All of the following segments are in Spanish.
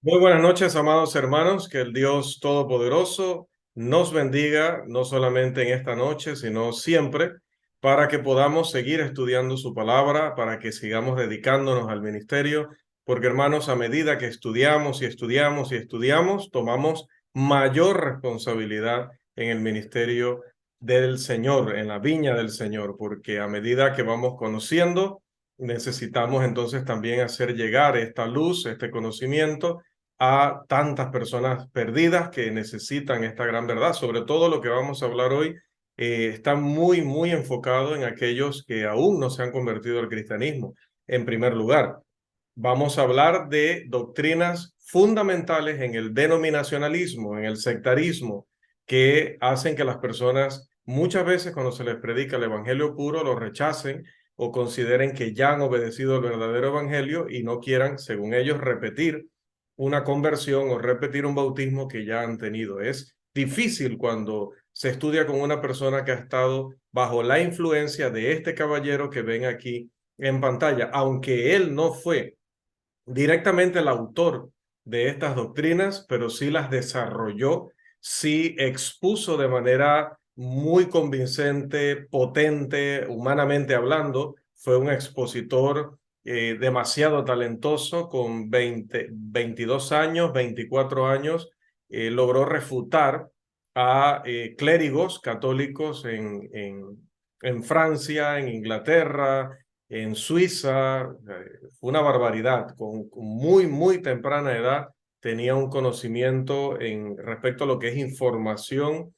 Muy buenas noches, amados hermanos. Que el Dios Todopoderoso nos bendiga, no solamente en esta noche, sino siempre, para que podamos seguir estudiando su palabra, para que sigamos dedicándonos al ministerio, porque hermanos, a medida que estudiamos y estudiamos y estudiamos, tomamos mayor responsabilidad en el ministerio del Señor, en la viña del Señor, porque a medida que vamos conociendo, necesitamos entonces también hacer llegar esta luz, este conocimiento a tantas personas perdidas que necesitan esta gran verdad. Sobre todo lo que vamos a hablar hoy está muy enfocado en aquellos que aún no se han convertido al cristianismo. En primer lugar, vamos a hablar de doctrinas fundamentales en el denominacionalismo, en el sectarismo, que hacen que las personas muchas veces cuando se les predica el evangelio puro lo rechacen o consideren que ya han obedecido el verdadero evangelio y no quieran, según ellos, repetir una conversión o repetir un bautismo que ya han tenido. Es difícil cuando se estudia con una persona que ha estado bajo la influencia de este caballero que ven aquí en pantalla, aunque él no fue directamente el autor de estas doctrinas, pero sí las desarrolló, sí expuso de manera muy convincente, potente, humanamente hablando. Fue un expositor demasiado talentoso, con 22 años, 24 años, logró refutar a clérigos católicos en Francia, en Inglaterra, en Suiza. Fue una barbaridad. Con muy temprana edad tenía un conocimiento en respecto a lo que es información,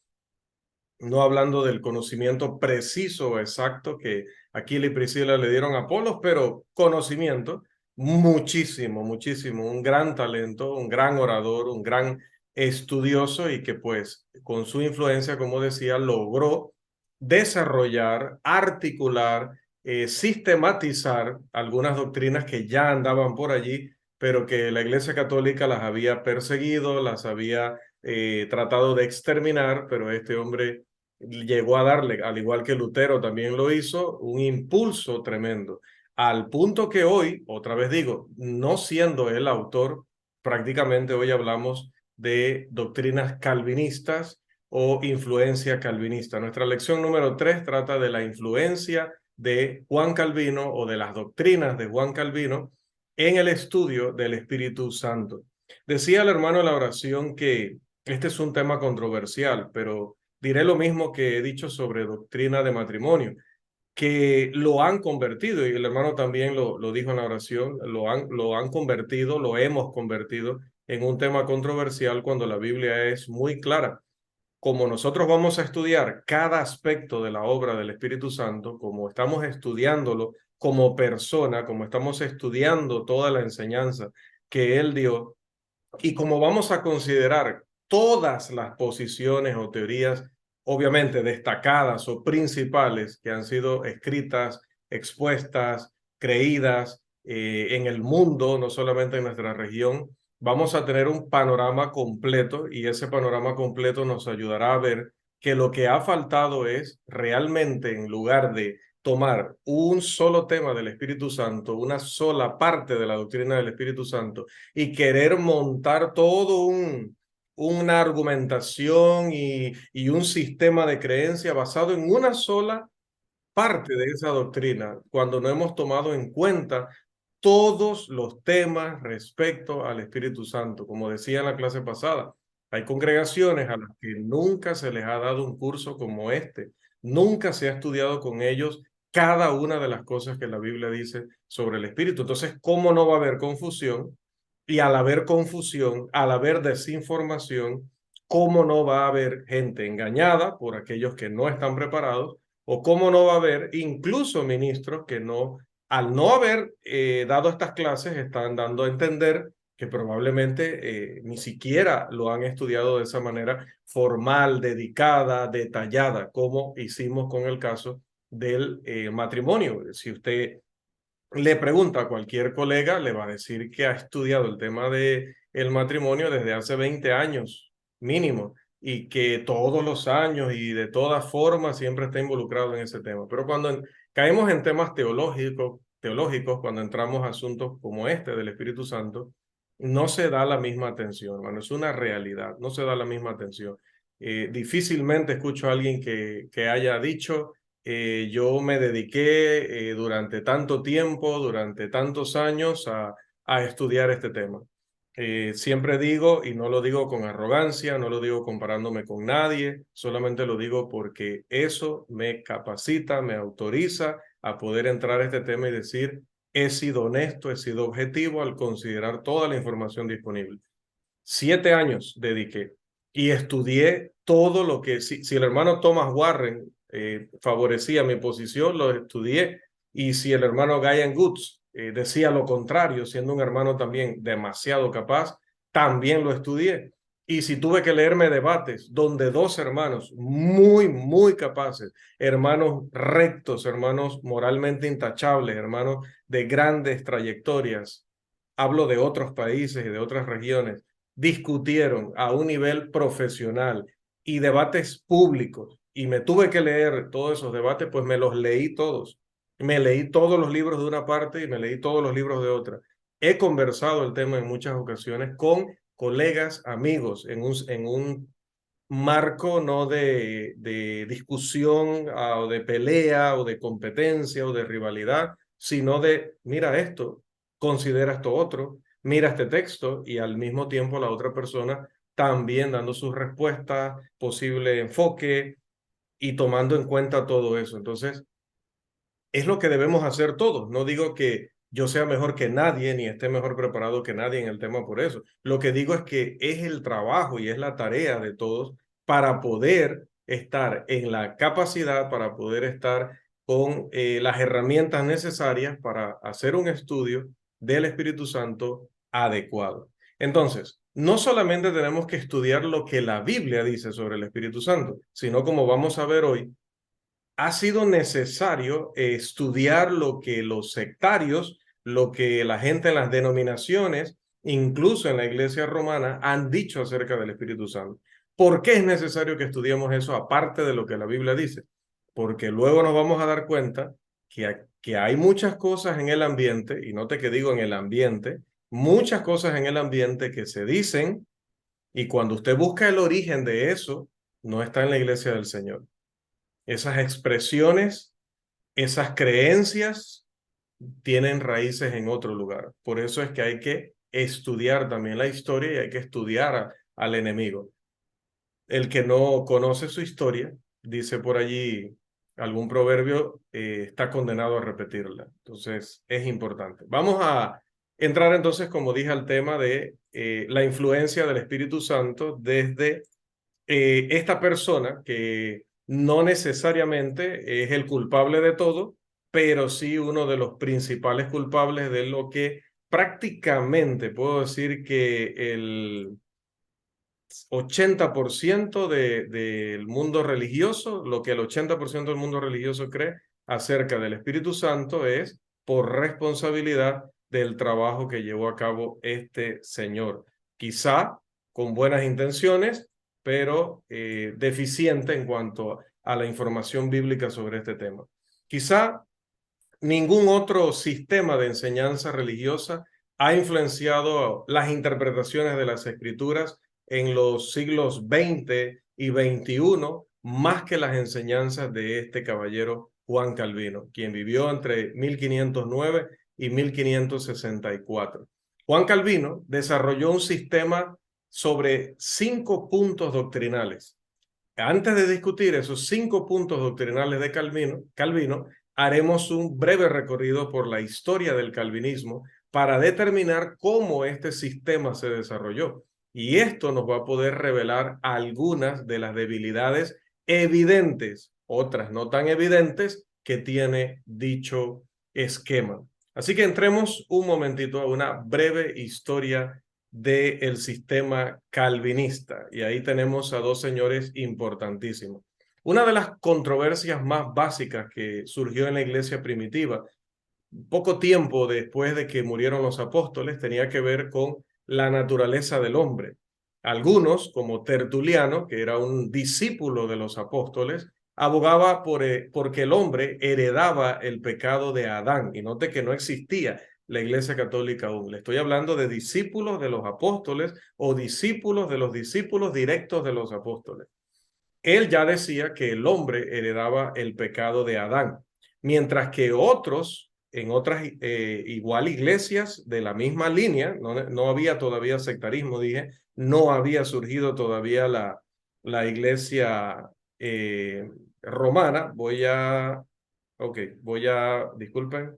no hablando del conocimiento preciso o exacto que Aquila y Priscila le dieron a Apolos, pero conocimiento muchísimo, un gran talento, un gran orador, un gran estudioso, y que pues con su influencia, como decía, logró desarrollar, articular, sistematizar algunas doctrinas que ya andaban por allí, pero que la Iglesia Católica las había perseguido, las había tratado de exterminar. Pero este hombre llegó a darle, al igual que Lutero también lo hizo, un impulso tremendo, al punto que hoy, otra vez digo, no siendo el autor, prácticamente hoy hablamos de doctrinas calvinistas o influencia calvinista. Nuestra lección número 3 trata de la influencia de Juan Calvino o de las doctrinas de Juan Calvino en el estudio del Espíritu Santo. Decía el hermano en la oración que este es un tema controversial, pero diré lo mismo que he dicho sobre doctrina de matrimonio, que lo han convertido, y el hermano también lo dijo en la oración, lo han convertido, lo hemos convertido en un tema controversial cuando la Biblia es muy clara. Como nosotros vamos a estudiar cada aspecto de la obra del Espíritu Santo, como estamos estudiándolo como persona, como estamos estudiando toda la enseñanza que Él dio, y como vamos a considerar todas las posiciones o teorías, obviamente destacadas o principales, que han sido escritas, expuestas, creídas en el mundo, no solamente en nuestra región, vamos a tener un panorama completo, y ese panorama completo nos ayudará a ver que lo que ha faltado es realmente, en lugar de tomar un solo tema del Espíritu Santo, una sola parte de la doctrina del Espíritu Santo, y querer montar todo una argumentación y un sistema de creencia basado en una sola parte de esa doctrina, cuando no hemos tomado en cuenta todos los temas respecto al Espíritu Santo. Como decía en la clase pasada, hay congregaciones a las que nunca se les ha dado un curso como este, nunca se ha estudiado con ellos cada una de las cosas que la Biblia dice sobre el Espíritu. Entonces, ¿cómo no va a haber confusión? Y al haber confusión, al haber desinformación, ¿cómo no va a haber gente engañada por aquellos que no están preparados? ¿O cómo no va a haber incluso ministros que no, al no haber dado estas clases, están dando a entender que probablemente ni siquiera lo han estudiado de esa manera formal, dedicada, detallada, como hicimos con el caso del matrimonio? Si usted le pregunta a cualquier colega, le va a decir que ha estudiado el tema de el matrimonio desde hace 20 años mínimo, y que todos los años y de todas formas siempre está involucrado en ese tema. Pero cuando caemos en temas teológicos, cuando entramos a asuntos como este del Espíritu Santo, no se da la misma atención, hermano, es una realidad, no se da la misma atención. Difícilmente escucho a alguien que haya dicho, yo me dediqué durante tanto tiempo, durante tantos años a estudiar este tema. Siempre digo, y no lo digo con arrogancia, no lo digo comparándome con nadie, solamente lo digo porque eso me capacita, me autoriza a poder entrar a este tema y decir, he sido honesto, he sido objetivo al considerar toda la información disponible. 7 años dediqué y estudié todo lo que, si el hermano Thomas Warren favorecía mi posición, lo estudié, y si el hermano Guyan Goods decía lo contrario, siendo un hermano también demasiado capaz, también lo estudié. Y si tuve que leerme debates donde dos hermanos muy capaces, hermanos rectos, hermanos moralmente intachables, hermanos de grandes trayectorias, hablo de otros países y de otras regiones, discutieron a un nivel profesional y debates públicos, y me tuve que leer todos esos debates, pues me los leí todos. Me leí todos los libros de una parte y me leí todos los libros de otra. He conversado el tema en muchas ocasiones con colegas, amigos, en un marco no de discusión o de pelea o de competencia o de rivalidad, sino de, mira esto, considera esto otro, mira este texto, y al mismo tiempo la otra persona también dando sus respuestas, posible enfoque y tomando en cuenta todo eso. Entonces, es lo que debemos hacer todos. No digo que yo sea mejor que nadie ni esté mejor preparado que nadie en el tema por eso. Lo que digo es que es el trabajo y es la tarea de todos para poder estar en la capacidad, para poder estar con las herramientas necesarias para hacer un estudio del Espíritu Santo adecuado. Entonces, no solamente tenemos que estudiar lo que la Biblia dice sobre el Espíritu Santo, sino, como vamos a ver hoy, ha sido necesario estudiar lo que los sectarios, lo que la gente en las denominaciones, incluso en la iglesia romana, han dicho acerca del Espíritu Santo. ¿Por qué es necesario que estudiemos eso aparte de lo que la Biblia dice? Porque luego nos vamos a dar cuenta que hay muchas cosas en el ambiente, y note que digo en el ambiente, muchas cosas en el ambiente que se dicen, y cuando usted busca el origen de eso, no está en la iglesia del Señor. Esas expresiones, esas creencias tienen raíces en otro lugar. Por eso es que hay que estudiar también la historia y hay que estudiar al enemigo. El que no conoce su historia, dice por allí algún proverbio, está condenado a repetirla. Entonces es importante. Vamos a entrar entonces, como dije, al tema de la influencia del Espíritu Santo desde esta persona que no necesariamente es el culpable de todo, pero sí uno de los principales culpables de lo que prácticamente puedo decir que el 80% del mundo religioso, lo que el 80% del mundo religioso cree acerca del Espíritu Santo, es por responsabilidad del trabajo que llevó a cabo este señor. Quizá con buenas intenciones, pero deficiente en cuanto a la información bíblica sobre este tema. Quizá ningún otro sistema de enseñanza religiosa ha influenciado las interpretaciones de las escrituras en los siglos XX y XXI más que las enseñanzas de este caballero Juan Calvino, quien vivió entre 1509 y 1564. Juan Calvino desarrolló un sistema sobre 5 puntos doctrinales. Antes de discutir esos 5 puntos doctrinales de Calvino, haremos un breve recorrido por la historia del calvinismo para determinar cómo este sistema se desarrolló. Y esto nos va a poder revelar algunas de las debilidades evidentes, otras no tan evidentes, que tiene dicho esquema. Así que entremos un momentito a una breve historia del sistema calvinista. Y ahí tenemos a dos señores importantísimos. Una de las controversias más básicas que surgió en la iglesia primitiva, poco tiempo después de que murieron los apóstoles, tenía que ver con la naturaleza del hombre. Algunos, como Tertuliano, que era un discípulo de los apóstoles, abogaba porque el hombre heredaba el pecado de Adán. Y note que no existía la Iglesia Católica aún. Le estoy hablando de discípulos de los apóstoles o discípulos de los discípulos directos de los apóstoles. Él ya decía que el hombre heredaba el pecado de Adán, mientras que otros, en otras igual iglesias de la misma línea, no había todavía sectarismo, dije, no había surgido todavía la iglesia romana. Disculpen,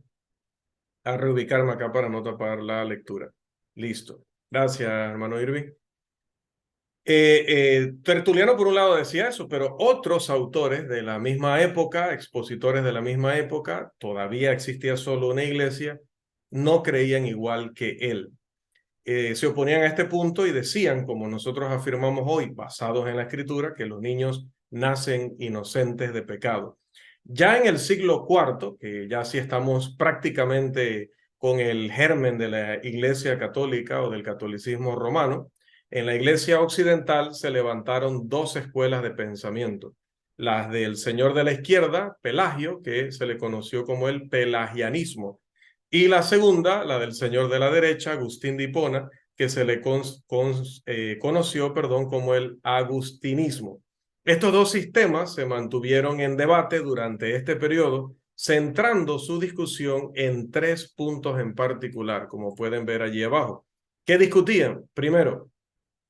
a reubicarme acá para no tapar la lectura. Listo. Gracias, hermano Irving. Tertuliano por un lado decía eso, pero otros autores de la misma época, expositores de la misma época, todavía existía solo una iglesia, no creían igual que él. Se oponían a este punto y decían, como nosotros afirmamos hoy, basados en la escritura, que los niños nacen inocentes de pecado. Ya en el siglo IV, que ya sí estamos prácticamente con el germen de la Iglesia Católica o del catolicismo romano, en la Iglesia Occidental se levantaron dos escuelas de pensamiento. Las del señor de la izquierda, Pelagio, que se le conoció como el pelagianismo, y la segunda, la del señor de la derecha, Agustín de Hipona, que se le conoció como el agustinismo. Estos dos sistemas se mantuvieron en debate durante este periodo, centrando su discusión en tres puntos en particular, como pueden ver allí abajo. ¿Qué discutían? Primero,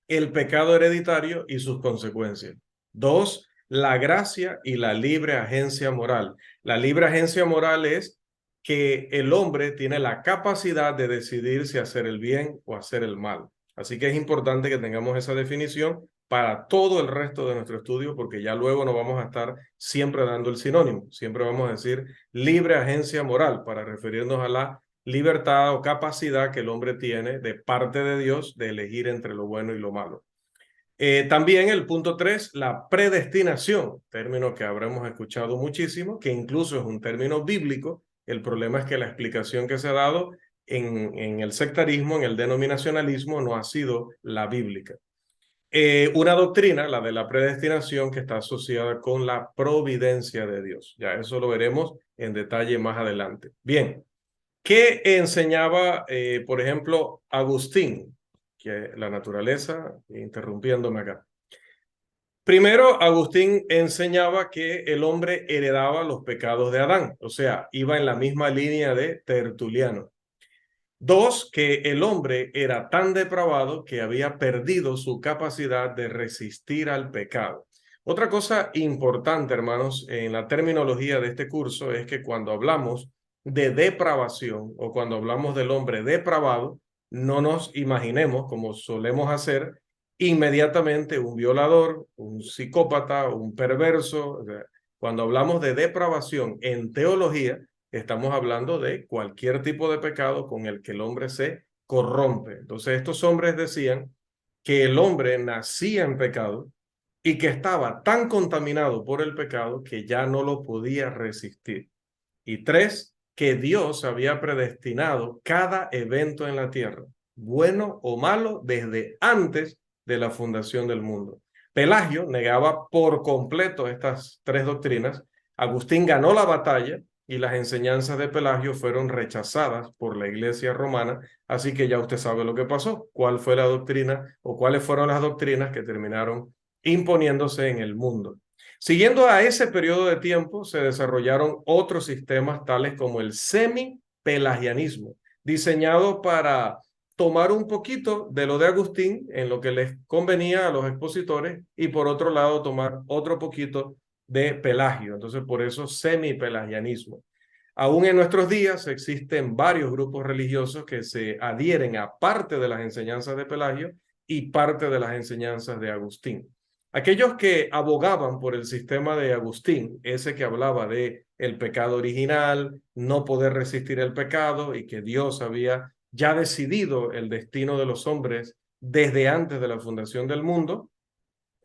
el pecado hereditario y sus consecuencias. Dos, la gracia y la libre agencia moral. La libre agencia moral es que el hombre tiene la capacidad de decidir si hacer el bien o hacer el mal. Así que es importante que tengamos esa definición para todo el resto de nuestro estudio, porque ya luego no vamos a estar siempre dando el sinónimo. Siempre vamos a decir libre agencia moral para referirnos a la libertad o capacidad que el hombre tiene de parte de Dios de elegir entre lo bueno y lo malo. También el punto 3, la predestinación, término que habremos escuchado muchísimo, que incluso es un término bíblico. El problema es que la explicación que se ha dado en el sectarismo, en el denominacionalismo, no ha sido la bíblica. Una doctrina, la de la predestinación, que está asociada con la providencia de Dios. Ya eso lo veremos en detalle más adelante. Bien. ¿Qué enseñaba, por ejemplo, Agustín? Que la naturaleza, interrumpiéndome acá. Primero, Agustín enseñaba que el hombre heredaba los pecados de Adán, o sea, iba en la misma línea de Tertuliano. Dos, que el hombre era tan depravado que había perdido su capacidad de resistir al pecado. Otra cosa importante, hermanos, en la terminología de este curso es que cuando hablamos de depravación o cuando hablamos del hombre depravado, no nos imaginemos, como solemos hacer, inmediatamente un violador, un psicópata, un perverso. O sea, cuando hablamos de depravación en teología, estamos hablando de cualquier tipo de pecado con el que el hombre se corrompe. Entonces, estos hombres decían que el hombre nacía en pecado y que estaba tan contaminado por el pecado que ya no lo podía resistir. Y tres, que Dios había predestinado cada evento en la tierra, bueno o malo, desde antes de la fundación del mundo. Pelagio negaba por completo estas tres doctrinas. Agustín ganó la batalla y las enseñanzas de Pelagio fueron rechazadas por la Iglesia romana, así que ya usted sabe lo que pasó, cuál fue la doctrina o cuáles fueron las doctrinas que terminaron imponiéndose en el mundo. Siguiendo a ese periodo de tiempo, se desarrollaron otros sistemas tales como el semi-pelagianismo, diseñado para tomar un poquito de lo de Agustín en lo que les convenía a los expositores y por otro lado tomar otro poquito de Pelagio. Entonces, por eso semi-pelagianismo. Aún en nuestros días existen varios grupos religiosos que se adhieren a parte de las enseñanzas de Pelagio y parte de las enseñanzas de Agustín. Aquellos que abogaban por el sistema de Agustín, ese que hablaba de el pecado original, no poder resistir el pecado y que Dios había ya decidido el destino de los hombres desde antes de la fundación del mundo,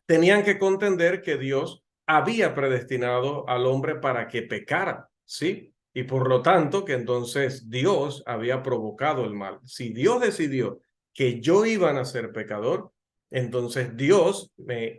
tenían que contender que Dios había predestinado al hombre para que pecara, ¿sí? Y por lo tanto que entonces Dios había provocado el mal. Si Dios decidió que yo iba a nacer pecador, entonces Dios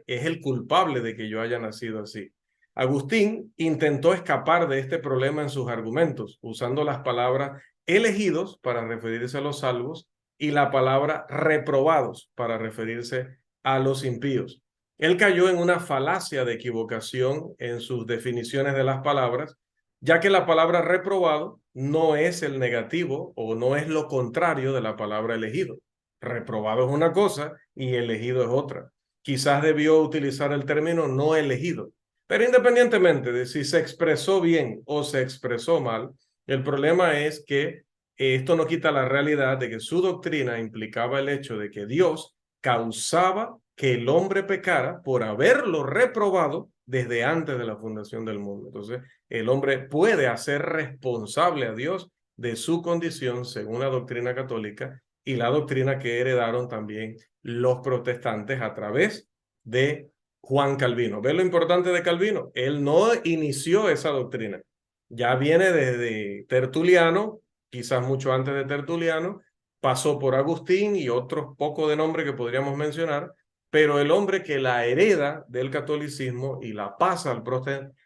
es el culpable de que yo haya nacido así. Agustín intentó escapar de este problema en sus argumentos, usando las palabras elegidos para referirse a los salvos y la palabra reprobados para referirse a los impíos. Él cayó en una falacia de equivocación en sus definiciones de las palabras, ya que la palabra reprobado no es el negativo o no es lo contrario de la palabra elegido. Reprobado es una cosa y elegido es otra. Quizás debió utilizar el término no elegido, pero independientemente de si se expresó bien o se expresó mal, el problema es que esto no quita la realidad de que su doctrina implicaba el hecho de que Dios causaba que el hombre pecara por haberlo reprobado desde antes de la fundación del mundo. Entonces, el hombre puede hacer responsable a Dios de su condición según la doctrina católica y la doctrina que heredaron también los protestantes a través de Juan Calvino. ¿Ves lo importante de Calvino? Él no inició esa doctrina. Ya viene desde Tertuliano, quizás mucho antes de Tertuliano, pasó por Agustín y otros pocos de nombres que podríamos mencionar, pero el hombre que la hereda del catolicismo y la pasa al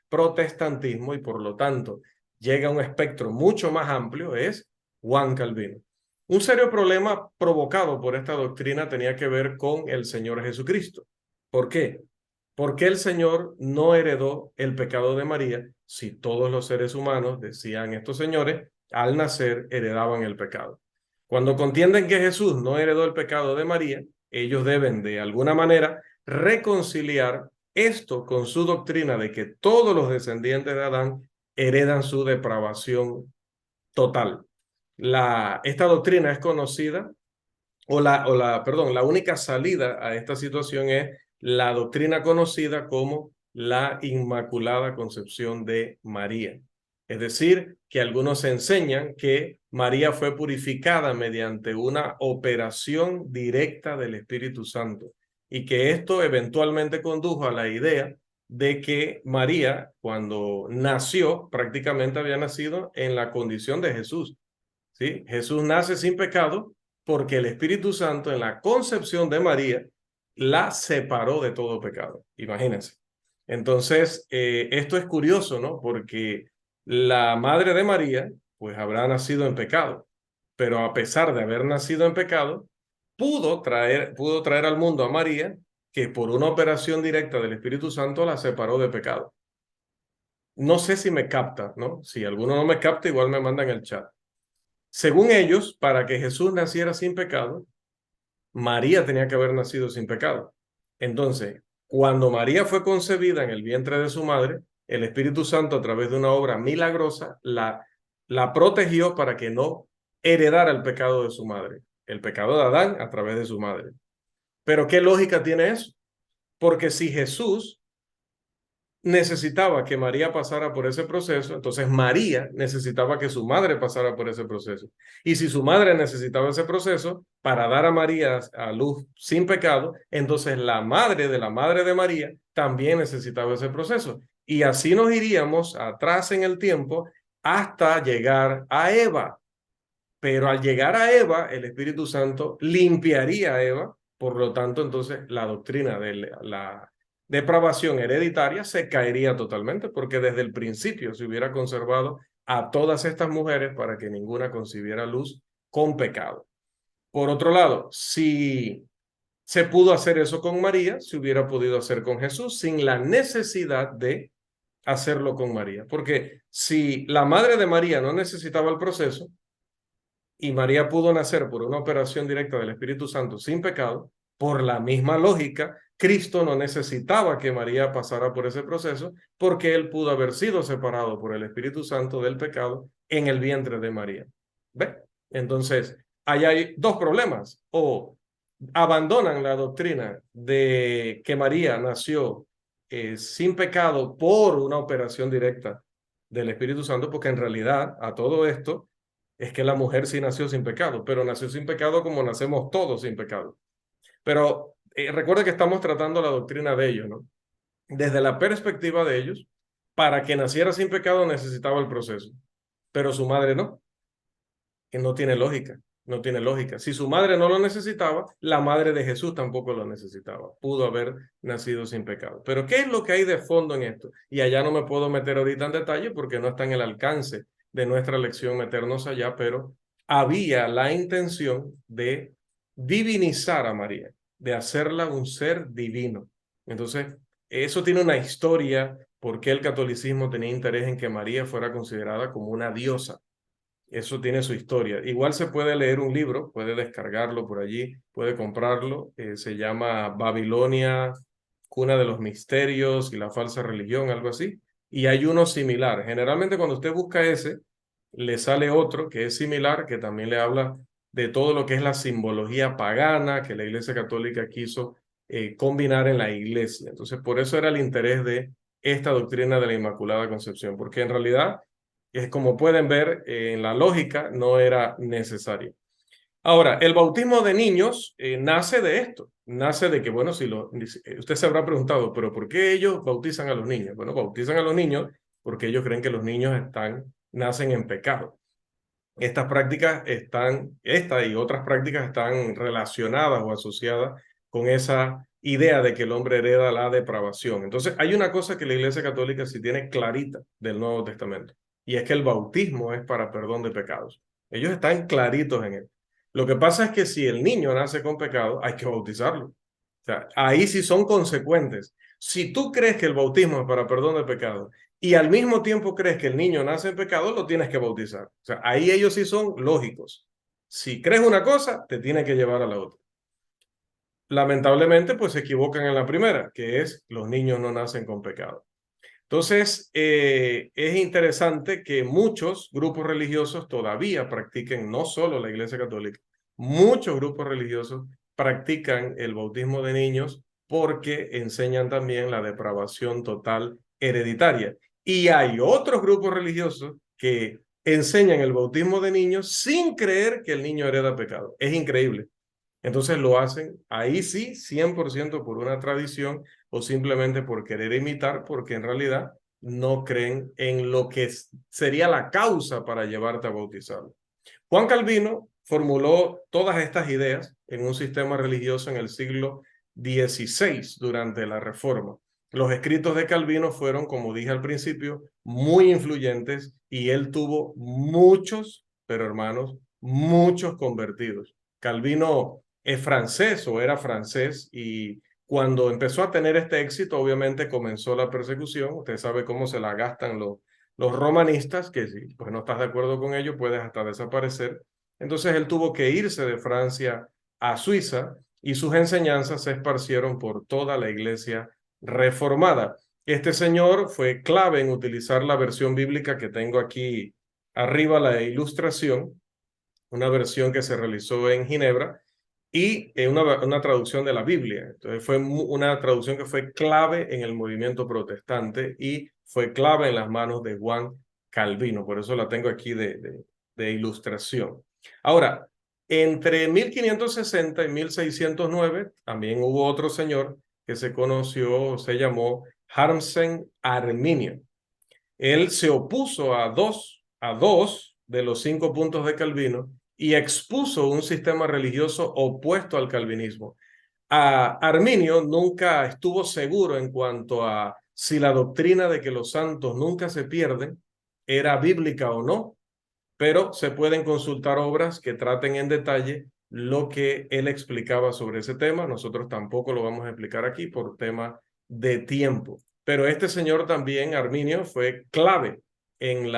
protestantismo y por lo tanto llega a un espectro mucho más amplio es Juan Calvino. Un serio problema provocado por esta doctrina tenía que ver con el Señor Jesucristo. ¿Por qué? Porque el Señor no heredó el pecado de María si todos los seres humanos, decían estos señores, al nacer heredaban el pecado. Cuando contienden que Jesús no heredó el pecado de María, ellos deben de alguna manera reconciliar esto con su doctrina de que todos los descendientes de Adán heredan su depravación total. Esta doctrina es conocida, perdón, la única salida a esta situación es la doctrina conocida como la Inmaculada Concepción de María. Es decir, que algunos enseñan que María fue purificada mediante una operación directa del Espíritu Santo y que esto eventualmente condujo a la idea de que María, cuando nació, prácticamente había nacido en la condición de Jesús. ¿Sí? Jesús nace sin pecado porque el Espíritu Santo en la concepción de María la separó de todo pecado. Imagínense. Entonces, esto es curioso, ¿no? Porque la madre de María, pues habrá nacido en pecado, pero a pesar de haber nacido en pecado, pudo traer al mundo a María, que por una operación directa del Espíritu Santo la separó de pecado. No sé si me capta, ¿no? Si alguno no me capta, igual me mandan el chat. Según ellos, para que Jesús naciera sin pecado, María tenía que haber nacido sin pecado. Entonces, cuando María fue concebida en el vientre de su madre, el Espíritu Santo, a través de una obra milagrosa, la protegió para que no heredara el pecado de su madre, el pecado de Adán a través de su madre. Pero ¿qué lógica tiene eso? Porque si Jesús necesitaba que María pasara por ese proceso, entonces María necesitaba que su madre pasara por ese proceso. Y si su madre necesitaba ese proceso para dar a María a luz sin pecado, entonces la madre de María también necesitaba ese proceso. Y así nos iríamos atrás en el tiempo hasta llegar a Eva. Pero al llegar a Eva, el Espíritu Santo limpiaría a Eva, por lo tanto, entonces la doctrina de la depravación hereditaria se caería totalmente, porque desde el principio se hubiera conservado a todas estas mujeres para que ninguna concibiera luz con pecado. Por otro lado, si se pudo hacer eso con María, se hubiera podido hacer con Jesús sin la necesidad de hacerlo con María, porque si la madre de María no necesitaba el proceso, y María pudo nacer por una operación directa del Espíritu Santo sin pecado, por la misma lógica, Cristo no necesitaba que María pasara por ese proceso porque él pudo haber sido separado por el Espíritu Santo del pecado en el vientre de María. ¿Ve? Entonces, ahí hay dos problemas. O abandonan la doctrina de que María nació sin pecado por una operación directa del Espíritu Santo, porque en realidad a todo esto es que la mujer sí nació sin pecado, pero nació sin pecado como nacemos todos sin pecado. Pero recuerda que estamos tratando la doctrina de ellos, ¿no? Desde la perspectiva de ellos, para que naciera sin pecado necesitaba el proceso, pero su madre no, que no tiene lógica, no tiene lógica. Si su madre no lo necesitaba, la madre de Jesús tampoco lo necesitaba, pudo haber nacido sin pecado. Pero ¿qué es lo que hay de fondo en esto? Y allá no me puedo meter ahorita en detalle porque no está en el alcance de nuestra lección meternos allá, pero había la intención de divinizar a María, de hacerla un ser divino. Entonces, eso tiene una historia, porque el catolicismo tenía interés en que María fuera considerada como una diosa. Eso tiene su historia. Igual se puede leer un libro, puede descargarlo por allí, puede comprarlo. Se llama Babilonia, cuna de los misterios y la falsa religión, algo así. Y hay uno similar. Generalmente cuando usted busca ese, le sale otro que es similar, que también le habla de todo lo que es la simbología pagana que la Iglesia Católica quiso combinar en la Iglesia. Entonces, por eso era el interés de esta doctrina de la Inmaculada Concepción, porque en realidad como pueden ver, en la lógica no era necesario. Ahora, el bautismo de niños nace de esto, nace de que, bueno, usted se habrá preguntado, pero ¿por qué ellos bautizan a los niños? Bueno, bautizan a los niños porque ellos creen que los niños nacen en pecado. Esta y otras prácticas están relacionadas o asociadas con esa idea de que el hombre hereda la depravación. Entonces, hay una cosa que la Iglesia Católica sí tiene clarita del Nuevo Testamento, y es que el bautismo es para perdón de pecados. Ellos están claritos en él. Lo que pasa es que si el niño nace con pecado, hay que bautizarlo. O sea, ahí sí son consecuentes. Si tú crees que el bautismo es para perdón de pecados y al mismo tiempo crees que el niño nace en pecado, lo tienes que bautizar. O sea, ahí ellos sí son lógicos. Si crees una cosa, te tiene que llevar a la otra. Lamentablemente, pues se equivocan en la primera, que es los niños no nacen con pecado. Entonces, es interesante que muchos grupos religiosos todavía practiquen, no solo la Iglesia Católica, muchos grupos religiosos practican el bautismo de niños porque enseñan también la depravación total hereditaria. Y hay otros grupos religiosos que enseñan el bautismo de niños sin creer que el niño hereda pecado. Es increíble. Entonces lo hacen ahí sí, 100% por una tradición o simplemente por querer imitar, porque en realidad no creen en lo que sería la causa para llevarte a bautizarlo. Juan Calvino formuló todas estas ideas en un sistema religioso en el siglo XVI durante la Reforma. Los escritos de Calvino fueron, como dije al principio, muy influyentes y él tuvo muchos, pero hermanos, muchos convertidos. Calvino es francés o era francés y cuando empezó a tener este éxito, obviamente comenzó la persecución. Usted sabe cómo se la gastan los romanistas, que si pues no estás de acuerdo con ellos, puedes hasta desaparecer. Entonces él tuvo que irse de Francia a Suiza y sus enseñanzas se esparcieron por toda la iglesia reformada. Este señor fue clave en utilizar la versión bíblica que tengo aquí arriba, la ilustración, una versión que se realizó en Ginebra y una traducción de la Biblia. Entonces fue una traducción que fue clave en el movimiento protestante y fue clave en las manos de Juan Calvino. Por eso la tengo aquí de ilustración. Ahora, entre 1560 y 1609 también hubo otro señor que se llamó Harmsen Arminio. Él se opuso a dos de los 5 puntos de Calvino y expuso un sistema religioso opuesto al calvinismo. Arminio nunca estuvo seguro en cuanto a si la doctrina de que los santos nunca se pierden era bíblica o no, pero se pueden consultar obras que traten en detalle lo que él explicaba sobre ese tema. Nosotros tampoco lo vamos a explicar aquí por tema de tiempo. Pero este señor también, Arminio, fue clave en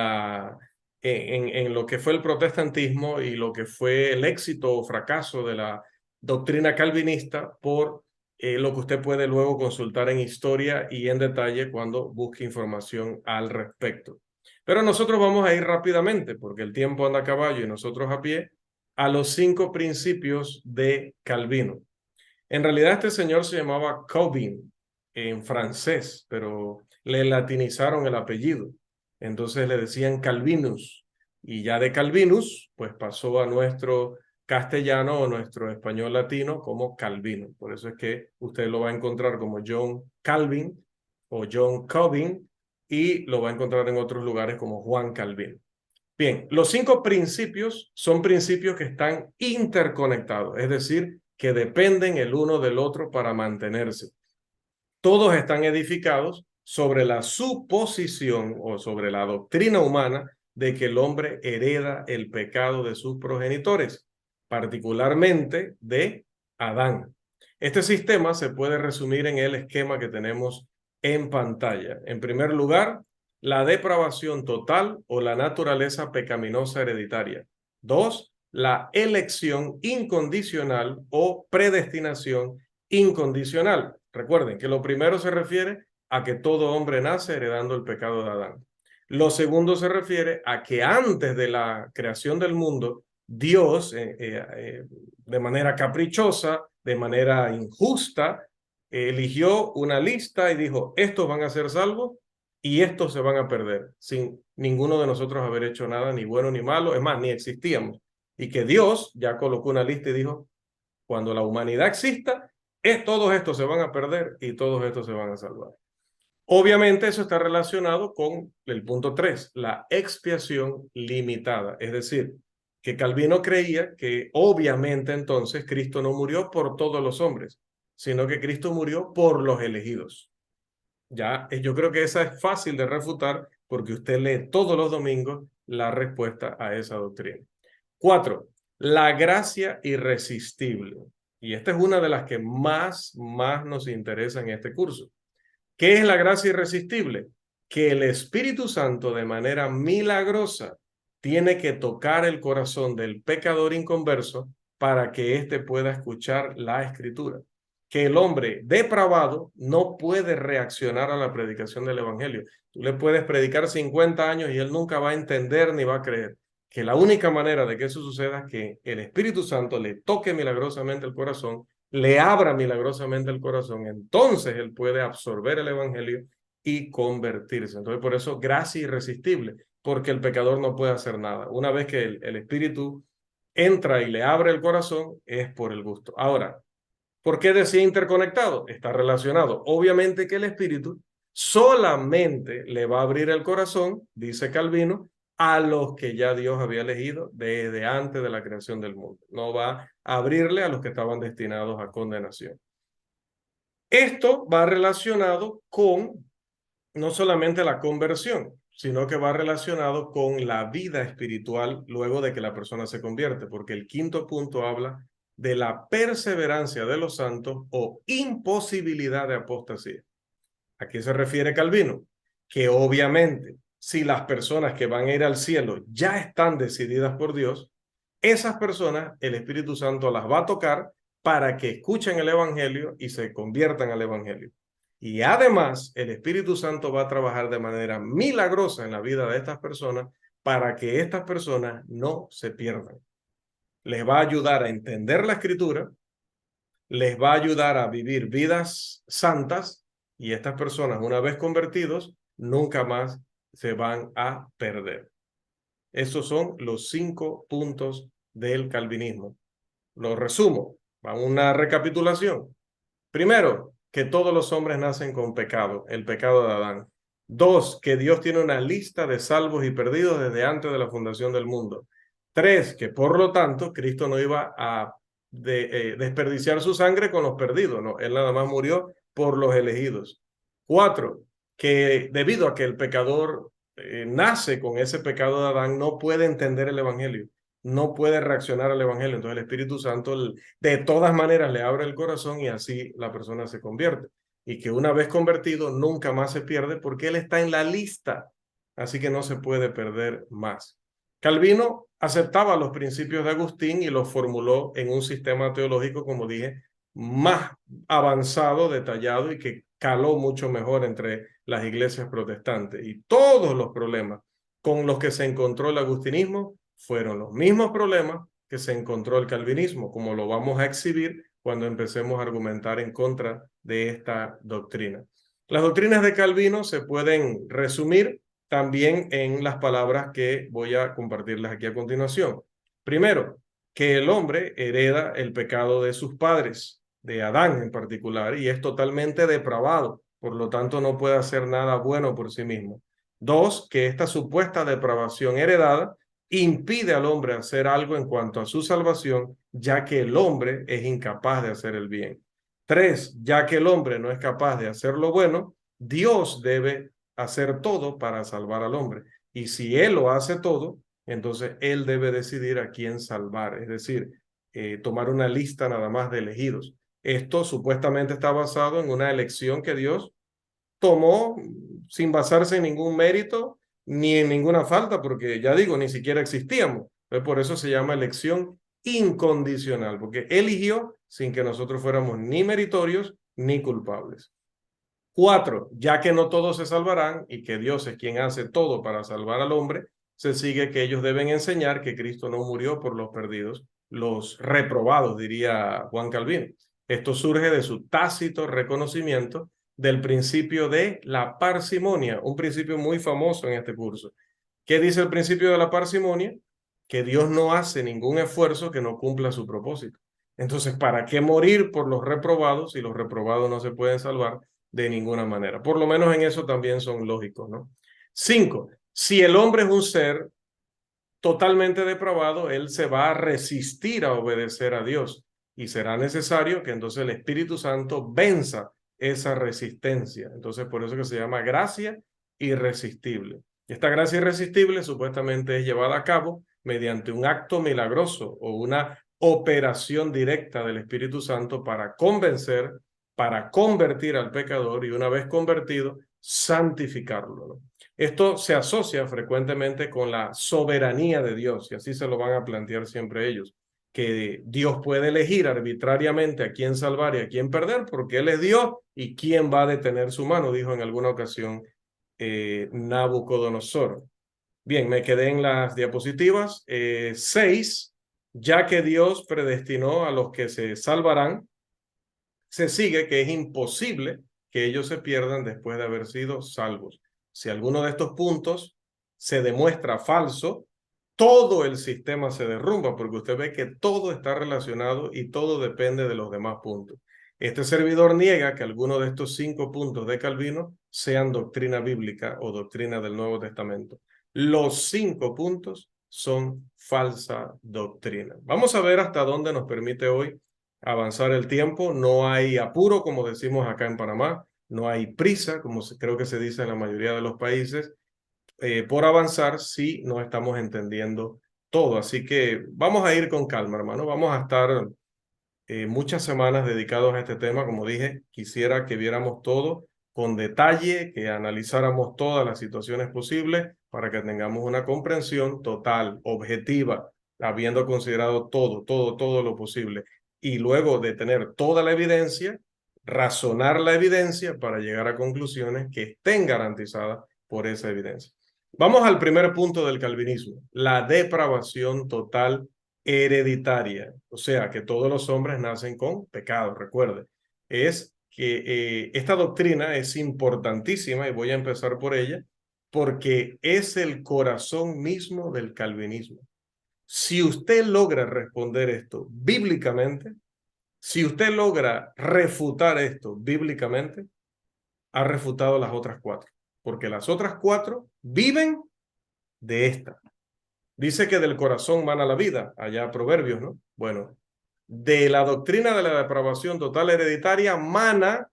lo que fue el protestantismo y lo que fue el éxito o fracaso de la doctrina calvinista por lo que usted puede luego consultar en historia y en detalle cuando busque información al respecto. Pero nosotros vamos a ir rápidamente, porque el tiempo anda a caballo y nosotros a pie, a los 5 principios de Calvino. En realidad este señor se llamaba Calvin en francés, pero le latinizaron el apellido. Entonces le decían Calvinus. Y ya de Calvinus, pues pasó a nuestro castellano o nuestro español latino como Calvino. Por eso es que usted lo va a encontrar como John Calvin o John Calvin y lo va a encontrar en otros lugares como Juan Calvino. Bien, los 5 principios son principios que están interconectados, es decir, que dependen el uno del otro para mantenerse. Todos están edificados sobre la suposición o sobre la doctrina humana de que el hombre hereda el pecado de sus progenitores, particularmente de Adán. Este sistema se puede resumir en el esquema que tenemos en pantalla. En primer lugar, la depravación total o la naturaleza pecaminosa hereditaria. 2, la elección incondicional o predestinación incondicional. Recuerden que lo primero se refiere a que todo hombre nace heredando el pecado de Adán. Lo segundo se refiere a que antes de la creación del mundo, Dios, de manera caprichosa, de manera injusta, eligió una lista y dijo, estos van a ser salvos y estos se van a perder, sin ninguno de nosotros haber hecho nada, ni bueno ni malo, es más, ni existíamos. Y que Dios ya colocó una lista y dijo, cuando la humanidad exista, todos estos se van a perder y todos estos se van a salvar. Obviamente eso está relacionado con el punto 3, la expiación limitada. Es decir, que Calvino creía que obviamente entonces Cristo no murió por todos los hombres, sino que Cristo murió por los elegidos. Ya, yo creo que esa es fácil de refutar porque usted lee todos los domingos la respuesta a esa doctrina. 4, la gracia irresistible. Y esta es una de las que más nos interesa en este curso. ¿Qué es la gracia irresistible? Que el Espíritu Santo de manera milagrosa tiene que tocar el corazón del pecador inconverso para que éste pueda escuchar la Escritura. Que el hombre depravado no puede reaccionar a la predicación del Evangelio. Tú le puedes predicar 50 años y él nunca va a entender ni va a creer. Que la única manera de que eso suceda es que el Espíritu Santo le toque milagrosamente el corazón, le abra milagrosamente el corazón, entonces él puede absorber el Evangelio y convertirse. Entonces, por eso, gracia irresistible, porque el pecador no puede hacer nada. Una vez que el Espíritu entra y le abre el corazón, es por el gusto. Ahora, ¿por qué decía interconectado? Está relacionado. Obviamente que el Espíritu solamente le va a abrir el corazón, dice Calvino, a los que ya Dios había elegido desde antes de la creación del mundo. No va a abrirle a los que estaban destinados a condenación. Esto va relacionado con no solamente la conversión, sino que va relacionado con la vida espiritual luego de que la persona se convierte, porque el quinto punto habla de la perseverancia de los santos o imposibilidad de apostasía. ¿A qué se refiere Calvino? Que obviamente, si las personas que van a ir al cielo ya están decididas por Dios, esas personas, el Espíritu Santo las va a tocar para que escuchen el Evangelio y se conviertan al Evangelio. Y además, el Espíritu Santo va a trabajar de manera milagrosa en la vida de estas personas para que estas personas no se pierdan. Les va a ayudar a entender la Escritura, les va a ayudar a vivir vidas santas y estas personas, una vez convertidos, nunca más se van a perder. Esos son los 5 puntos del calvinismo. Lo resumo, a una recapitulación. Primero, que todos los hombres nacen con pecado, el pecado de Adán. 2, que Dios tiene una lista de salvos y perdidos desde antes de la fundación del mundo. 3, que por lo tanto Cristo no iba a desperdiciar su sangre con los perdidos, no, él nada más murió por los elegidos. 4, que debido a que el pecador nace con ese pecado de Adán, no puede entender el Evangelio, no puede reaccionar al Evangelio. Entonces el Espíritu Santo de todas maneras le abre el corazón y así la persona se convierte. Y que una vez convertido nunca más se pierde porque él está en la lista, así que no se puede perder más. Calvino aceptaba los principios de Agustín y los formuló en un sistema teológico, como dije, más avanzado, detallado y que caló mucho mejor entre las iglesias protestantes. Y todos los problemas con los que se encontró el agustinismo fueron los mismos problemas que se encontró el calvinismo, como lo vamos a exhibir cuando empecemos a argumentar en contra de esta doctrina. Las doctrinas de Calvino se pueden resumir también en las palabras que voy a compartirles aquí a continuación. Primero, que el hombre hereda el pecado de sus padres, de Adán en particular, y es totalmente depravado, por lo tanto no puede hacer nada bueno por sí mismo. 2, que esta supuesta depravación heredada impide al hombre hacer algo en cuanto a su salvación, ya que el hombre es incapaz de hacer el bien. 3, ya que el hombre no es capaz de hacer lo bueno, Dios debe hacer todo para salvar al hombre. Y si Él lo hace todo, entonces Él debe decidir a quién salvar, es decir, tomar una lista nada más de elegidos. Esto supuestamente está basado en una elección que Dios tomó sin basarse en ningún mérito ni en ninguna falta, porque ya digo, ni siquiera existíamos. Entonces, por eso se llama elección incondicional, porque eligió sin que nosotros fuéramos ni meritorios ni culpables. 4, ya que no todos se salvarán y que Dios es quien hace todo para salvar al hombre, se sigue que ellos deben enseñar que Cristo no murió por los perdidos, los reprobados, diría Juan Calvino. Esto surge de su tácito reconocimiento del principio de la parsimonia, un principio muy famoso en este curso. ¿Qué dice el principio de la parsimonia? Que Dios no hace ningún esfuerzo que no cumpla su propósito. Entonces, ¿para qué morir por los reprobados si los reprobados no se pueden salvar de ninguna manera? Por lo menos en eso también son lógicos, ¿no? 5, si el hombre es un ser totalmente depravado, él se va a resistir a obedecer a Dios y será necesario que entonces el Espíritu Santo venza esa resistencia. Entonces, por eso que se llama gracia irresistible. Esta gracia irresistible supuestamente es llevada a cabo mediante un acto milagroso o una operación directa del Espíritu Santo para convencer, para convertir al pecador y una vez convertido, santificarlo, ¿no? Esto se asocia frecuentemente con la soberanía de Dios, y así se lo van a plantear siempre ellos, que Dios puede elegir arbitrariamente a quién salvar y a quién perder, porque Él es Dios y quién va a detener su mano, dijo en alguna ocasión Nabucodonosor. Bien, me quedé en las diapositivas. 6, ya que Dios predestinó a los que se salvarán, se sigue que es imposible que ellos se pierdan después de haber sido salvos. Si alguno de estos puntos se demuestra falso, todo el sistema se derrumba, porque usted ve que todo está relacionado y todo depende de los demás puntos. Este servidor niega que alguno de estos 5 puntos de Calvino sean doctrina bíblica o doctrina del Nuevo Testamento. Los 5 puntos son falsa doctrina. Vamos a ver hasta dónde nos permite hoy avanzar el tiempo. No hay apuro, como decimos acá en Panamá, no hay prisa, como creo que se dice en la mayoría de los países, por avanzar si no estamos entendiendo todo. Así que vamos a ir con calma, hermano. Vamos a estar muchas semanas dedicados a este tema. Como dije, quisiera que viéramos todo con detalle, que analizáramos todas las situaciones posibles para que tengamos una comprensión total, objetiva, habiendo considerado todo lo posible. Y luego de tener toda la evidencia, razonar la evidencia para llegar a conclusiones que estén garantizadas por esa evidencia. Vamos al primer punto del calvinismo, la depravación total hereditaria, o sea, que todos los hombres nacen con pecado, recuerde. Es que esta doctrina es importantísima y voy a empezar por ella porque es el corazón mismo del calvinismo. Si usted logra responder esto bíblicamente, si usted logra refutar esto bíblicamente, ha refutado las otras 4, porque las otras 4 viven de esta. Dice que del corazón mana la vida, allá Proverbios, ¿no? Bueno, de la doctrina de la depravación total hereditaria mana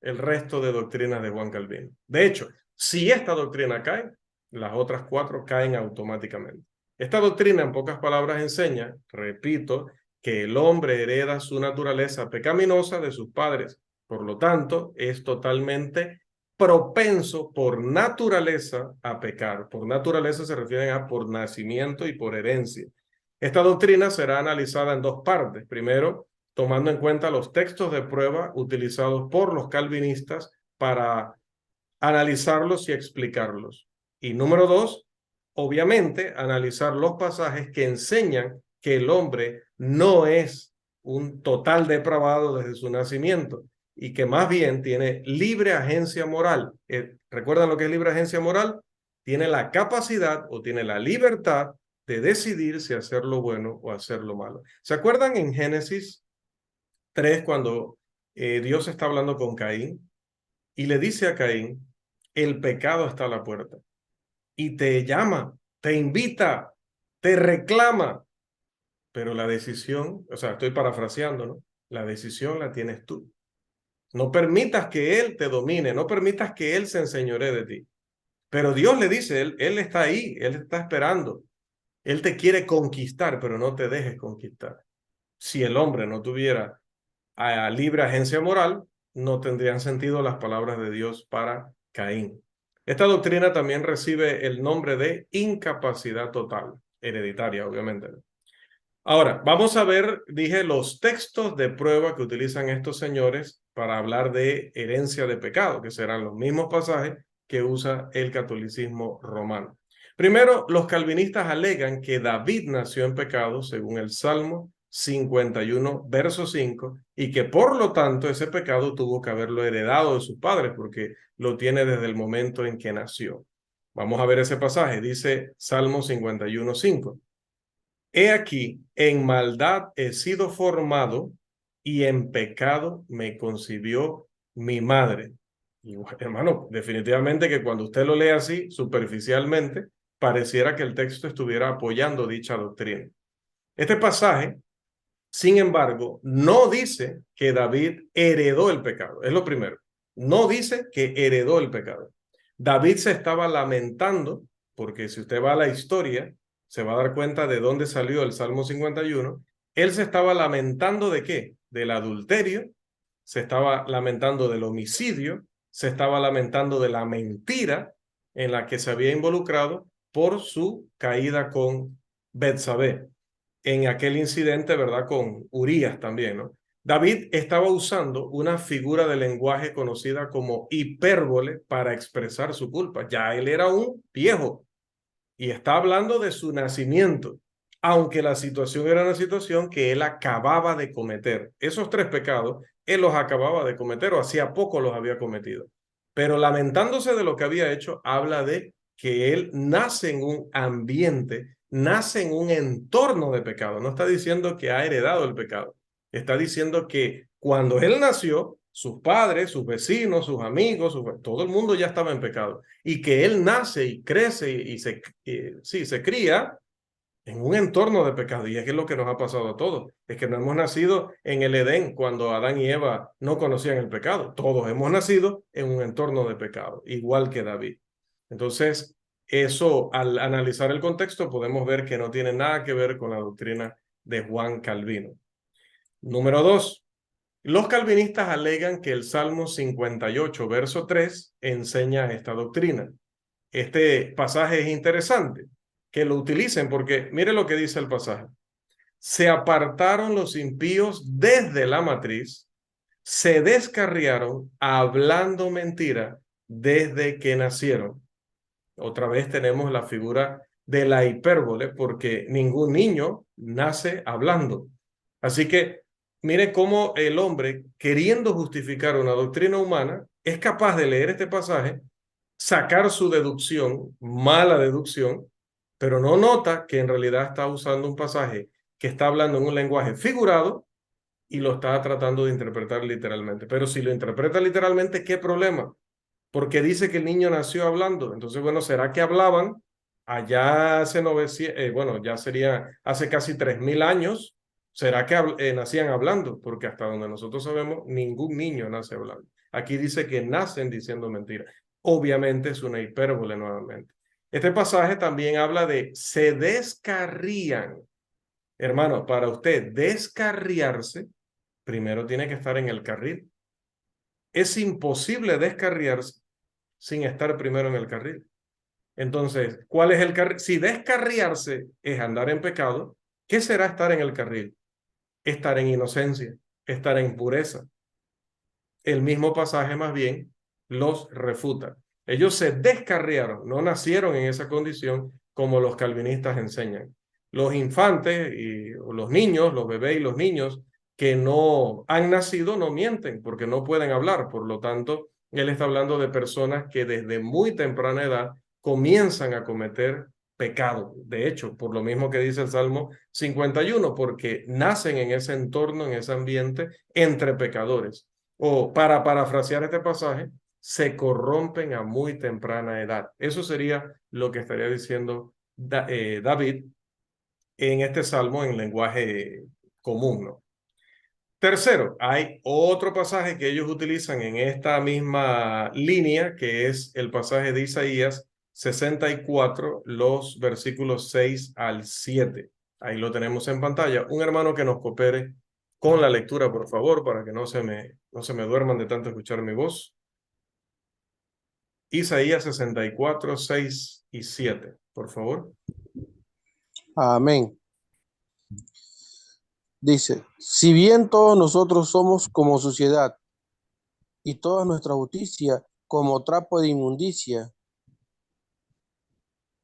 el resto de doctrinas de Juan Calvino. De hecho, si esta doctrina cae, las otras 4 caen automáticamente. Esta doctrina, en pocas palabras, enseña, repito, que el hombre hereda su naturaleza pecaminosa de sus padres. Por lo tanto, es totalmente propenso por naturaleza a pecar. Por naturaleza se refieren a por nacimiento y por herencia. Esta doctrina será analizada en 2 partes. Primero, tomando en cuenta los textos de prueba utilizados por los calvinistas para analizarlos y explicarlos. Y número 2, obviamente, analizar los pasajes que enseñan que el hombre no es un total depravado desde su nacimiento y que más bien tiene libre agencia moral. ¿Recuerdan lo que es libre agencia moral? Tiene la capacidad o tiene la libertad de decidir si hacer lo bueno o hacer lo malo. ¿Se acuerdan en Génesis 3 cuando Dios está hablando con Caín y le dice a Caín, el pecado está a la puerta y te llama, te invita, te reclama, pero la decisión, o sea, estoy parafraseando, ¿no? La decisión la tienes tú. No permitas que él te domine, no permitas que él se enseñoree de ti. Pero Dios le dice, él está ahí, Él está esperando. Él te quiere conquistar, pero no te dejes conquistar. Si el hombre no tuviera a libre agencia moral, no tendrían sentido las palabras de Dios para Caín. Esta doctrina también recibe el nombre de incapacidad total, hereditaria, obviamente. Ahora, vamos a ver, dije, los textos de prueba que utilizan estos señores para hablar de herencia de pecado, que serán los mismos pasajes que usa el catolicismo romano. Primero, los calvinistas alegan que David nació en pecado, según el Salmo 51, verso 5, y que por lo tanto ese pecado tuvo que haberlo heredado de sus padres, porque lo tiene desde el momento en que nació. Vamos a ver ese pasaje, dice Salmo 51, 5. He aquí, en maldad he sido formado y en pecado me concibió mi madre. Y, hermano, definitivamente que cuando usted lo lee así, superficialmente, pareciera que el texto estuviera apoyando dicha doctrina. Este pasaje, sin embargo, no dice que David heredó el pecado. Es lo primero. No dice que heredó el pecado. David se estaba lamentando, porque si usted va a la historia, se va a dar cuenta de dónde salió el Salmo 51. Él se estaba lamentando de qué? Del adulterio, se estaba lamentando del homicidio, se estaba lamentando de la mentira en la que se había involucrado por su caída con Betsabé en aquel incidente, ¿verdad? Con Urías también, ¿no? David estaba usando una figura de lenguaje conocida como hipérbole para expresar su culpa. Ya él era un viejo y está hablando de su nacimiento, aunque la situación era una situación que él acababa de cometer. Esos tres pecados, él los acababa de cometer o hacía poco los había cometido. Pero lamentándose de lo que había hecho, habla de que él nace en un ambiente, nace en un entorno de pecado. No está diciendo que ha heredado el pecado. Está diciendo que cuando él nació, sus padres, sus vecinos, sus amigos, todo el mundo ya estaba en pecado. Y que él nace y crece y se cría en un entorno de pecado. Y es que es lo que nos ha pasado a todos. Es que no hemos nacido en el Edén cuando Adán y Eva no conocían el pecado. Todos hemos nacido en un entorno de pecado, igual que David. Entonces, eso, al analizar el contexto, podemos ver que no tiene nada que ver con la doctrina de Juan Calvino. Número 2. Los calvinistas alegan que el Salmo 58, verso 3, enseña esta doctrina. Este pasaje es interesante que lo utilicen porque mire lo que dice el pasaje. Se apartaron los impíos desde la matriz, se descarriaron hablando mentira desde que nacieron. Otra vez tenemos la figura de la hipérbole porque ningún niño nace hablando. Así que mire cómo el hombre, queriendo justificar una doctrina humana, es capaz de leer este pasaje, sacar su deducción, mala deducción, pero no nota que en realidad está usando un pasaje que está hablando en un lenguaje figurado y lo está tratando de interpretar literalmente. Pero si lo interpreta literalmente, ¿qué problema? Porque dice que el niño nació hablando. Entonces, bueno, ¿será que hablaban allá hace 900, bueno, ya sería hace casi 3000 años? ¿Será que nacían hablando? Porque hasta donde nosotros sabemos, ningún niño nace hablando. Aquí dice que nacen diciendo mentiras. Obviamente es una hipérbole nuevamente. Este pasaje también habla de se descarrían. Hermano, para usted descarriarse, primero tiene que estar en el carril. Es imposible descarriarse sin estar primero en el carril. Entonces, ¿cuál es el carril? Si descarriarse es andar en pecado, ¿qué será estar en el carril? Estar en inocencia, estar en pureza. El mismo pasaje más bien los refuta. Ellos se descarriaron, no nacieron en esa condición como los calvinistas enseñan. Los infantes y los niños, los bebés y los niños que no han nacido no mienten porque no pueden hablar. Por lo tanto, él está hablando de personas que desde muy temprana edad comienzan a cometer pecado. De hecho, por lo mismo que dice el Salmo 51, porque nacen en ese entorno, en ese ambiente, entre pecadores. O para parafrasear este pasaje, se corrompen a muy temprana edad. Eso sería lo que estaría diciendo David en este salmo en lenguaje común, ¿no? Tercero, hay otro pasaje que ellos utilizan en esta misma línea, que es el pasaje de Isaías 64, los versículos 6 al 7. Ahí lo tenemos en pantalla. Un hermano que nos coopere con la lectura, por favor, para que no se me duerman de tanto escuchar mi voz. Isaías 64, 6 y 7, por favor. Amén. Dice, si bien todos nosotros somos como suciedad y toda nuestra justicia como trapo de inmundicia,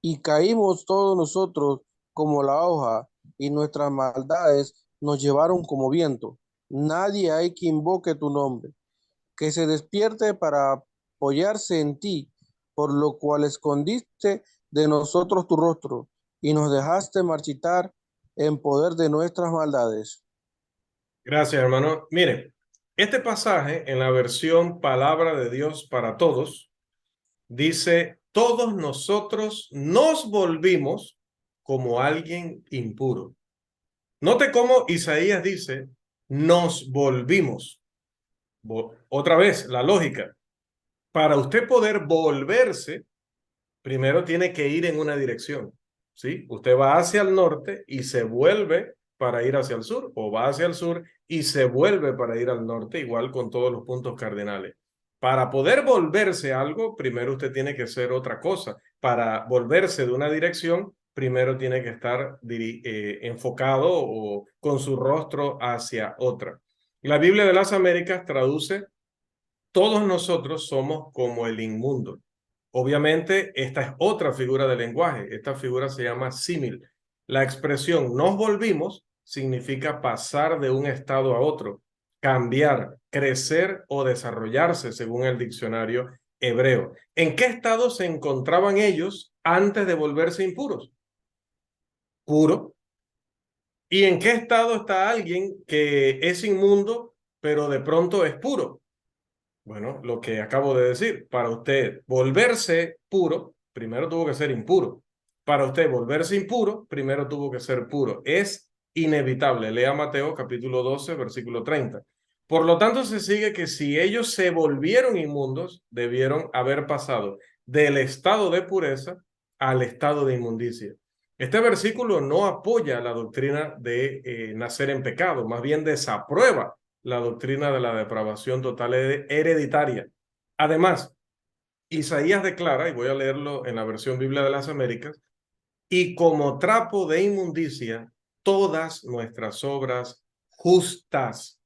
y caímos todos nosotros como la hoja, y nuestras maldades nos llevaron como viento. Nadie hay que invoque tu nombre, que se despierte para apoyarse en ti, por lo cual escondiste de nosotros tu rostro, y nos dejaste marchitar en poder de nuestras maldades. Gracias, hermano. Miren, este pasaje en la versión Palabra de Dios para Todos dice, todos nosotros nos volvimos como alguien impuro. Note cómo Isaías dice, nos volvimos. Otra vez, la lógica. Para usted poder volverse, primero tiene que ir en una dirección, ¿sí? Usted va hacia el norte y se vuelve para ir hacia el sur, o va hacia el sur y se vuelve para ir al norte, igual con todos los puntos cardinales. Para poder volverse a algo, primero usted tiene que ser otra cosa. Para volverse de una dirección, primero tiene que estar enfocado o con su rostro hacia otra. La Biblia de las Américas traduce, todos nosotros somos como el inmundo. Obviamente, esta es otra figura de lenguaje. Esta figura se llama símil. La expresión nos volvimos significa pasar de un estado a otro, cambiar, crecer o desarrollarse, según el diccionario hebreo. ¿En qué estado se encontraban ellos antes de volverse impuros? Puro. ¿Y en qué estado está alguien que es inmundo, pero de pronto es puro? Bueno, lo que acabo de decir, para usted volverse puro, primero tuvo que ser impuro. Para usted volverse impuro, primero tuvo que ser puro. Es inevitable. Lea Mateo capítulo 12, versículo 30. Por lo tanto, se sigue que si ellos se volvieron inmundos, debieron haber pasado del estado de pureza al estado de inmundicia. Este versículo no apoya la doctrina de nacer en pecado, más bien desaprueba la doctrina de la depravación total hereditaria. Además, Isaías declara, y voy a leerlo en la versión Biblia de las Américas, y como trapo de inmundicia, todas nuestras obras justas.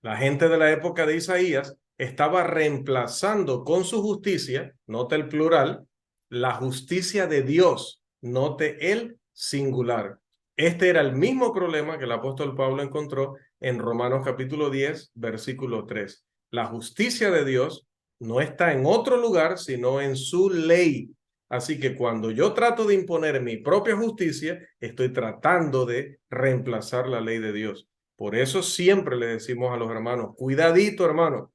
La gente de la época de Isaías estaba reemplazando con su justicia, note el plural, la justicia de Dios, note el singular. Este era el mismo problema que el apóstol Pablo encontró en Romanos capítulo 10, versículo 3. La justicia de Dios no está en otro lugar, sino en su ley. Así que cuando yo trato de imponer mi propia justicia, estoy tratando de reemplazar la ley de Dios. Por eso siempre le decimos a los hermanos, cuidadito, hermano,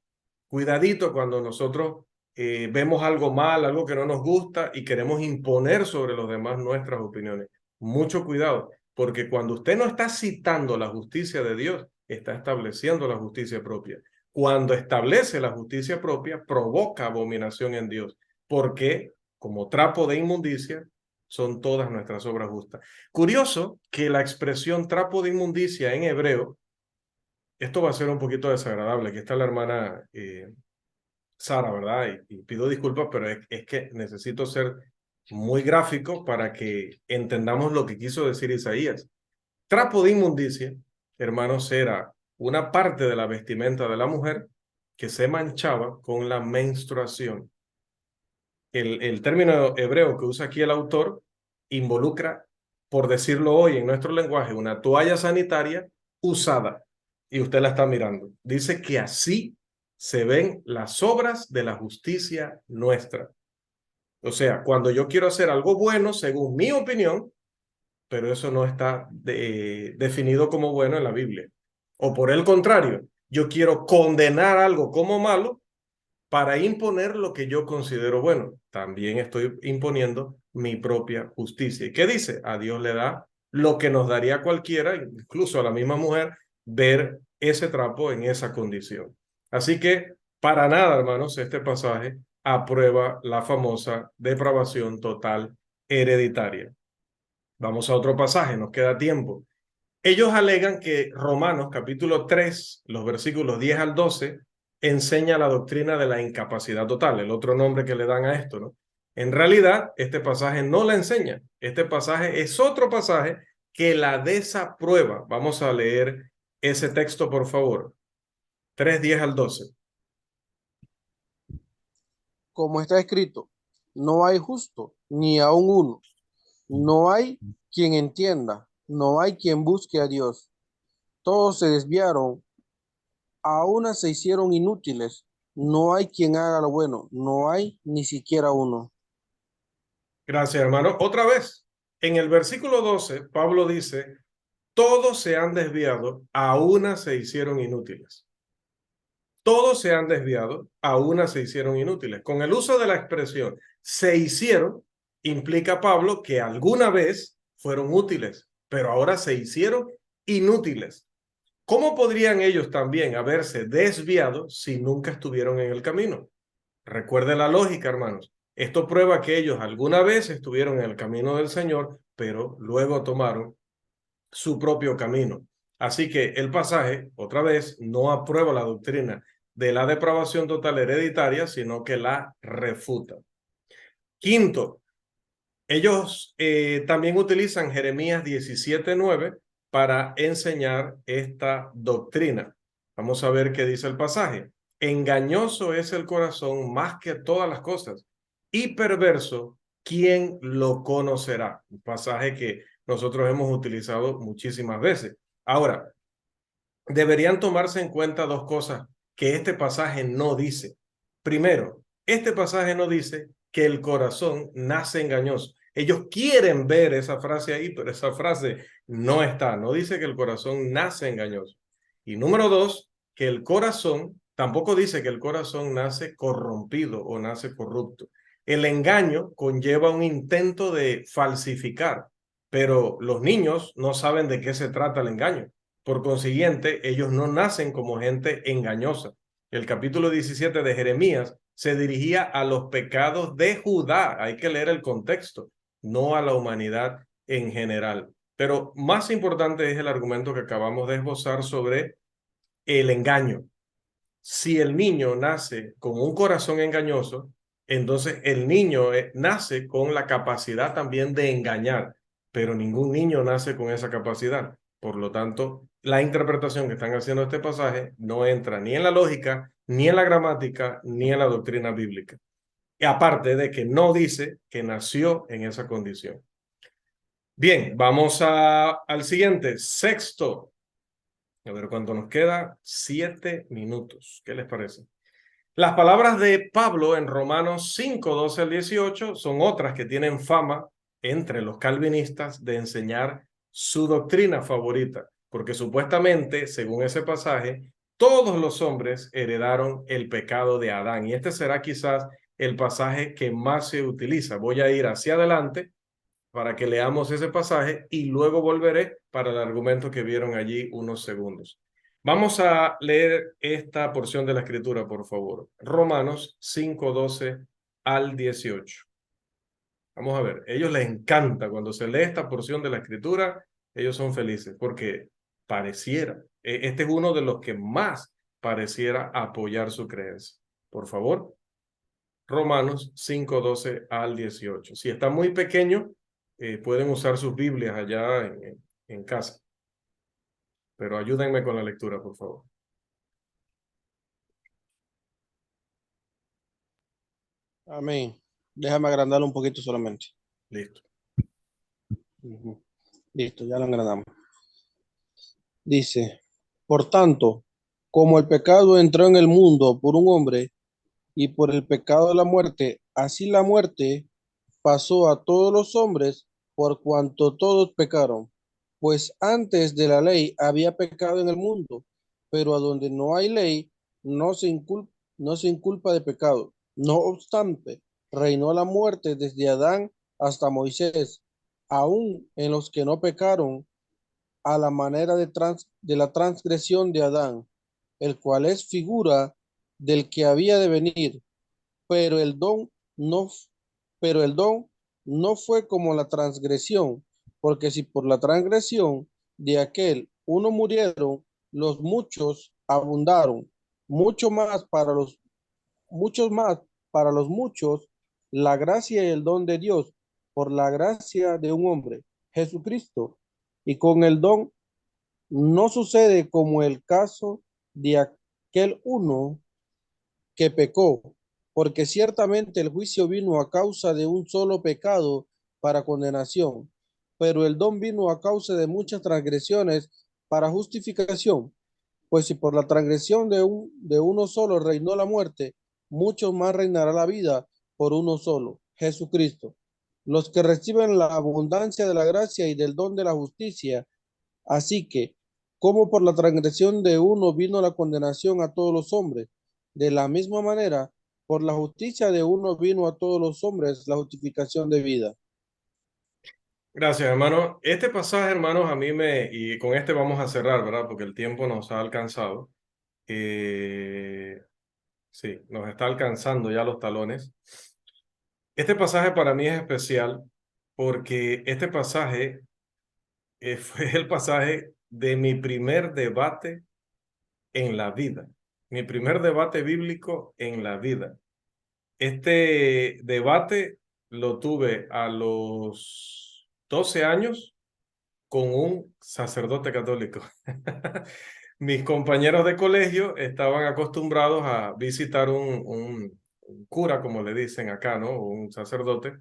cuidadito cuando nosotros vemos algo mal, algo que no nos gusta y queremos imponer sobre los demás nuestras opiniones. Mucho cuidado, porque cuando usted no está citando la justicia de Dios, está estableciendo la justicia propia. Cuando establece la justicia propia, provoca abominación en Dios, porque como trapo de inmundicia son todas nuestras obras justas. Curioso que la expresión trapo de inmundicia en hebreo, esto va a ser un poquito desagradable. Aquí está la hermana Sara, ¿verdad? Y pido disculpas, pero es que necesito ser muy gráfico para que entendamos lo que quiso decir Isaías. Trapo de inmundicia, hermanos, era una parte de la vestimenta de la mujer que se manchaba con la menstruación. El término hebreo que usa aquí el autor involucra, por decirlo hoy en nuestro lenguaje, una toalla sanitaria usada y usted la está mirando. Dice que así se ven las obras de la justicia nuestra. O sea, cuando yo quiero hacer algo bueno, según mi opinión, pero eso no está definido como bueno en la Biblia. O por el contrario, yo quiero condenar algo como malo para imponer lo que yo considero bueno. También estoy imponiendo mi propia justicia. ¿Y qué dice? A Dios le da lo que nos daría cualquiera, incluso a la misma mujer, ver ese trapo en esa condición. Así que, para nada, hermanos, este pasaje aprueba la famosa depravación total hereditaria. Vamos a otro pasaje, nos queda tiempo. Ellos alegan que Romanos capítulo 3, los versículos 10 al 12, enseña la doctrina de la incapacidad total, el otro nombre que le dan a esto, ¿no? En realidad, este pasaje no la enseña. Este pasaje es otro pasaje que la desaprueba. Vamos a leer ese texto, por favor. 3, 10 al 12. Como está escrito, no hay justo, ni aun uno. No hay quien entienda, no hay quien busque a Dios. Todos se desviaron, a una se hicieron inútiles. No hay quien haga lo bueno, no hay ni siquiera uno. Gracias, hermano. Otra vez, en el versículo 12, Pablo dice, todos se han desviado, a una se hicieron inútiles. Todos se han desviado, a una se hicieron inútiles. Con el uso de la expresión se hicieron, implica Pablo que alguna vez fueron útiles, pero ahora se hicieron inútiles. ¿Cómo podrían ellos también haberse desviado si nunca estuvieron en el camino? Recuerde la lógica, hermanos. Esto prueba que ellos alguna vez estuvieron en el camino del Señor, pero luego tomaron su propio camino. Así que el pasaje, otra vez, no aprueba la doctrina de la depravación total hereditaria, sino que la refuta. Quinto, ellos también utilizan Jeremías 17:9 para enseñar esta doctrina. Vamos a ver qué dice el pasaje. Engañoso es el corazón más que todas las cosas y perverso, ¿quién lo conocerá? Un pasaje que nosotros hemos utilizado muchísimas veces. Ahora, deberían tomarse en cuenta dos cosas que este pasaje no dice. Primero, este pasaje no dice que el corazón nace engañoso. Ellos quieren ver esa frase ahí, pero esa frase no está. No dice que el corazón nace engañoso. Y número dos, que el corazón, tampoco dice que el corazón nace corrompido o nace corrupto. El engaño conlleva un intento de falsificar, pero los niños no saben de qué se trata el engaño. Por consiguiente, ellos no nacen como gente engañosa. El capítulo 17 de Jeremías se dirigía a los pecados de Judá. Hay que leer el contexto, no a la humanidad en general. Pero más importante es el argumento que acabamos de esbozar sobre el engaño. Si el niño nace con un corazón engañoso, entonces el niño nace con la capacidad también de engañar, pero ningún niño nace con esa capacidad. Por lo tanto, la interpretación que están haciendo este pasaje no entra ni en la lógica, ni en la gramática, ni en la doctrina bíblica. Y aparte de que no dice que nació en esa condición. Bien, vamos al siguiente, sexto. A ver cuánto nos queda. 7 minutos. ¿Qué les parece? Las palabras de Pablo en Romanos 5, 12 al 18 son otras que tienen fama entre los calvinistas de enseñar su doctrina favorita, porque supuestamente, según ese pasaje, todos los hombres heredaron el pecado de Adán. Y este será quizás el pasaje que más se utiliza. Voy a ir hacia adelante para que leamos ese pasaje y luego volveré para el argumento que vieron allí unos segundos. Vamos a leer esta porción de la escritura, por favor. Romanos 5, 12 al 18. Vamos a ver, a ellos les encanta cuando se lee esta porción de la escritura, ellos son felices porque pareciera, este es uno de los que más pareciera apoyar su creencia. Por favor, Romanos 5, 12 al 18. Si está muy pequeño, pueden usar sus Biblias allá en casa, pero ayúdenme con la lectura, por favor. Amén. Déjame agrandarlo un poquito solamente. Listo. Listo, ya lo agrandamos. Dice, por tanto, como el pecado entró en el mundo por un hombre y por el pecado de la muerte, así la muerte pasó a todos los hombres por cuanto todos pecaron. Pues antes de la ley había pecado en el mundo, pero a donde no hay ley no se inculpa de pecado. No obstante, reinó la muerte desde Adán hasta Moisés, aun en los que no pecaron a la manera de la transgresión de Adán, el cual es figura del que había de venir, pero el don no, pero el don no fue como la transgresión, porque si por la transgresión de aquel uno murieron, los muchos abundaron, mucho más para los muchos más para los muchos, la gracia y el don de Dios por la gracia de un hombre, Jesucristo. Y con el don no sucede como el caso de aquel uno que pecó, porque ciertamente el juicio vino a causa de un solo pecado para condenación, pero el don vino a causa de muchas transgresiones para justificación. Pues si por la transgresión de uno solo reinó la muerte, mucho más reinará la vida por uno solo, Jesucristo. Los que reciben la abundancia de la gracia y del don de la justicia. Así que, como por la transgresión de uno vino la condenación a todos los hombres, de la misma manera, por la justicia de uno vino a todos los hombres la justificación de vida. Gracias, hermano. Este pasaje, hermanos, y con este vamos a cerrar, ¿verdad? Porque el tiempo nos ha alcanzado. Eh, sí, nos está alcanzando ya los talones. Este pasaje para mí es especial porque este pasaje fue el pasaje de mi primer debate en la vida, mi primer debate bíblico en la vida. Este debate lo tuve a los 12 años con un sacerdote católico. Mis compañeros de colegio estaban acostumbrados a visitar un cura, como le dicen acá, ¿no? Un sacerdote,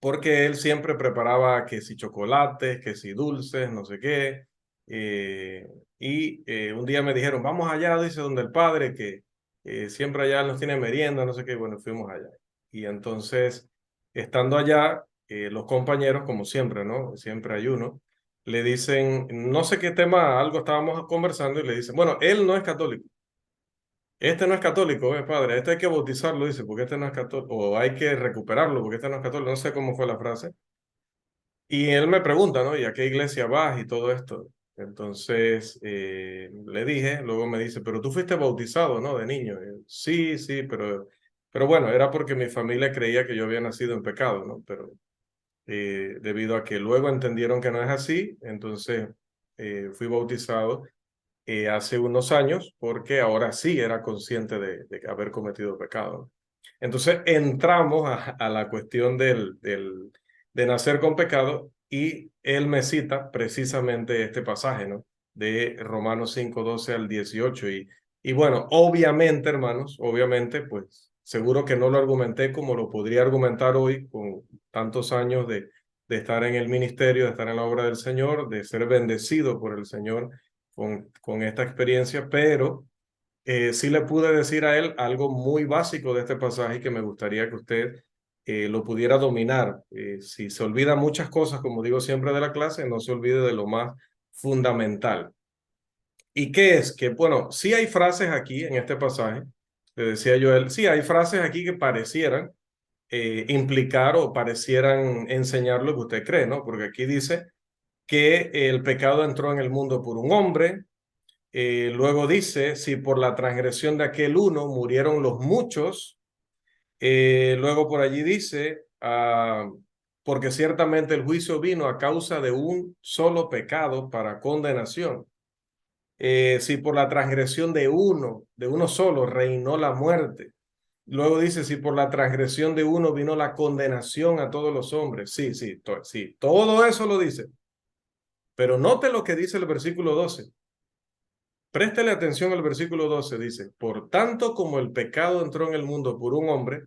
porque él siempre preparaba que si chocolates, que si dulces, no sé qué. Un día me dijeron, vamos allá, dice, donde el padre, que siempre allá nos tiene merienda, no sé qué. Bueno, fuimos allá. Y entonces, estando allá, los compañeros, como siempre, ¿no? Siempre hay uno, le dicen, no sé qué tema, algo estábamos conversando y le dicen, bueno, él no es católico. Este no es católico, padre, este hay que bautizarlo, dice, porque este no es católico, o hay que recuperarlo, porque este no es católico, no sé cómo fue la frase. Y él me pregunta, ¿no? ¿Y a qué iglesia vas y todo esto? Entonces le dije, luego me dice, pero tú fuiste bautizado, ¿no? De niño. Y yo, sí, sí, pero bueno, era porque mi familia creía que yo había nacido en pecado, ¿no? Pero debido a que luego entendieron que no es así, entonces fui bautizado hace unos años porque ahora sí era consciente de haber cometido pecado. Entonces entramos a la cuestión de nacer con pecado y él me cita precisamente este pasaje, ¿no? De Romanos 5:12 al 18. Y bueno, obviamente, hermanos, obviamente, pues seguro que no lo argumenté como lo podría argumentar hoy con tantos años de estar en el ministerio, de estar en la obra del Señor, de ser bendecido por el Señor con esta experiencia, pero sí le pude decir a él algo muy básico de este pasaje que me gustaría que usted lo pudiera dominar. Si se olvida muchas cosas, como digo siempre de la clase, no se olvide de lo más fundamental. ¿Y qué es? Que, bueno, sí hay frases aquí en este pasaje, le decía yo a él, sí hay frases aquí que parecieran implicar o parecieran enseñar lo que usted cree, ¿no? Porque aquí dice que el pecado entró en el mundo por un hombre. Luego dice, si por la transgresión de aquel uno murieron los muchos. Luego por allí dice, porque ciertamente el juicio vino a causa de un solo pecado para condenación. Si por la transgresión de uno solo, reinó la muerte. Luego dice, si por la transgresión de uno vino la condenación a todos los hombres. Sí, sí, sí, todo eso lo dice. Pero note lo que dice el versículo 12. Préstele atención al versículo 12, dice, por tanto como el pecado entró en el mundo por un hombre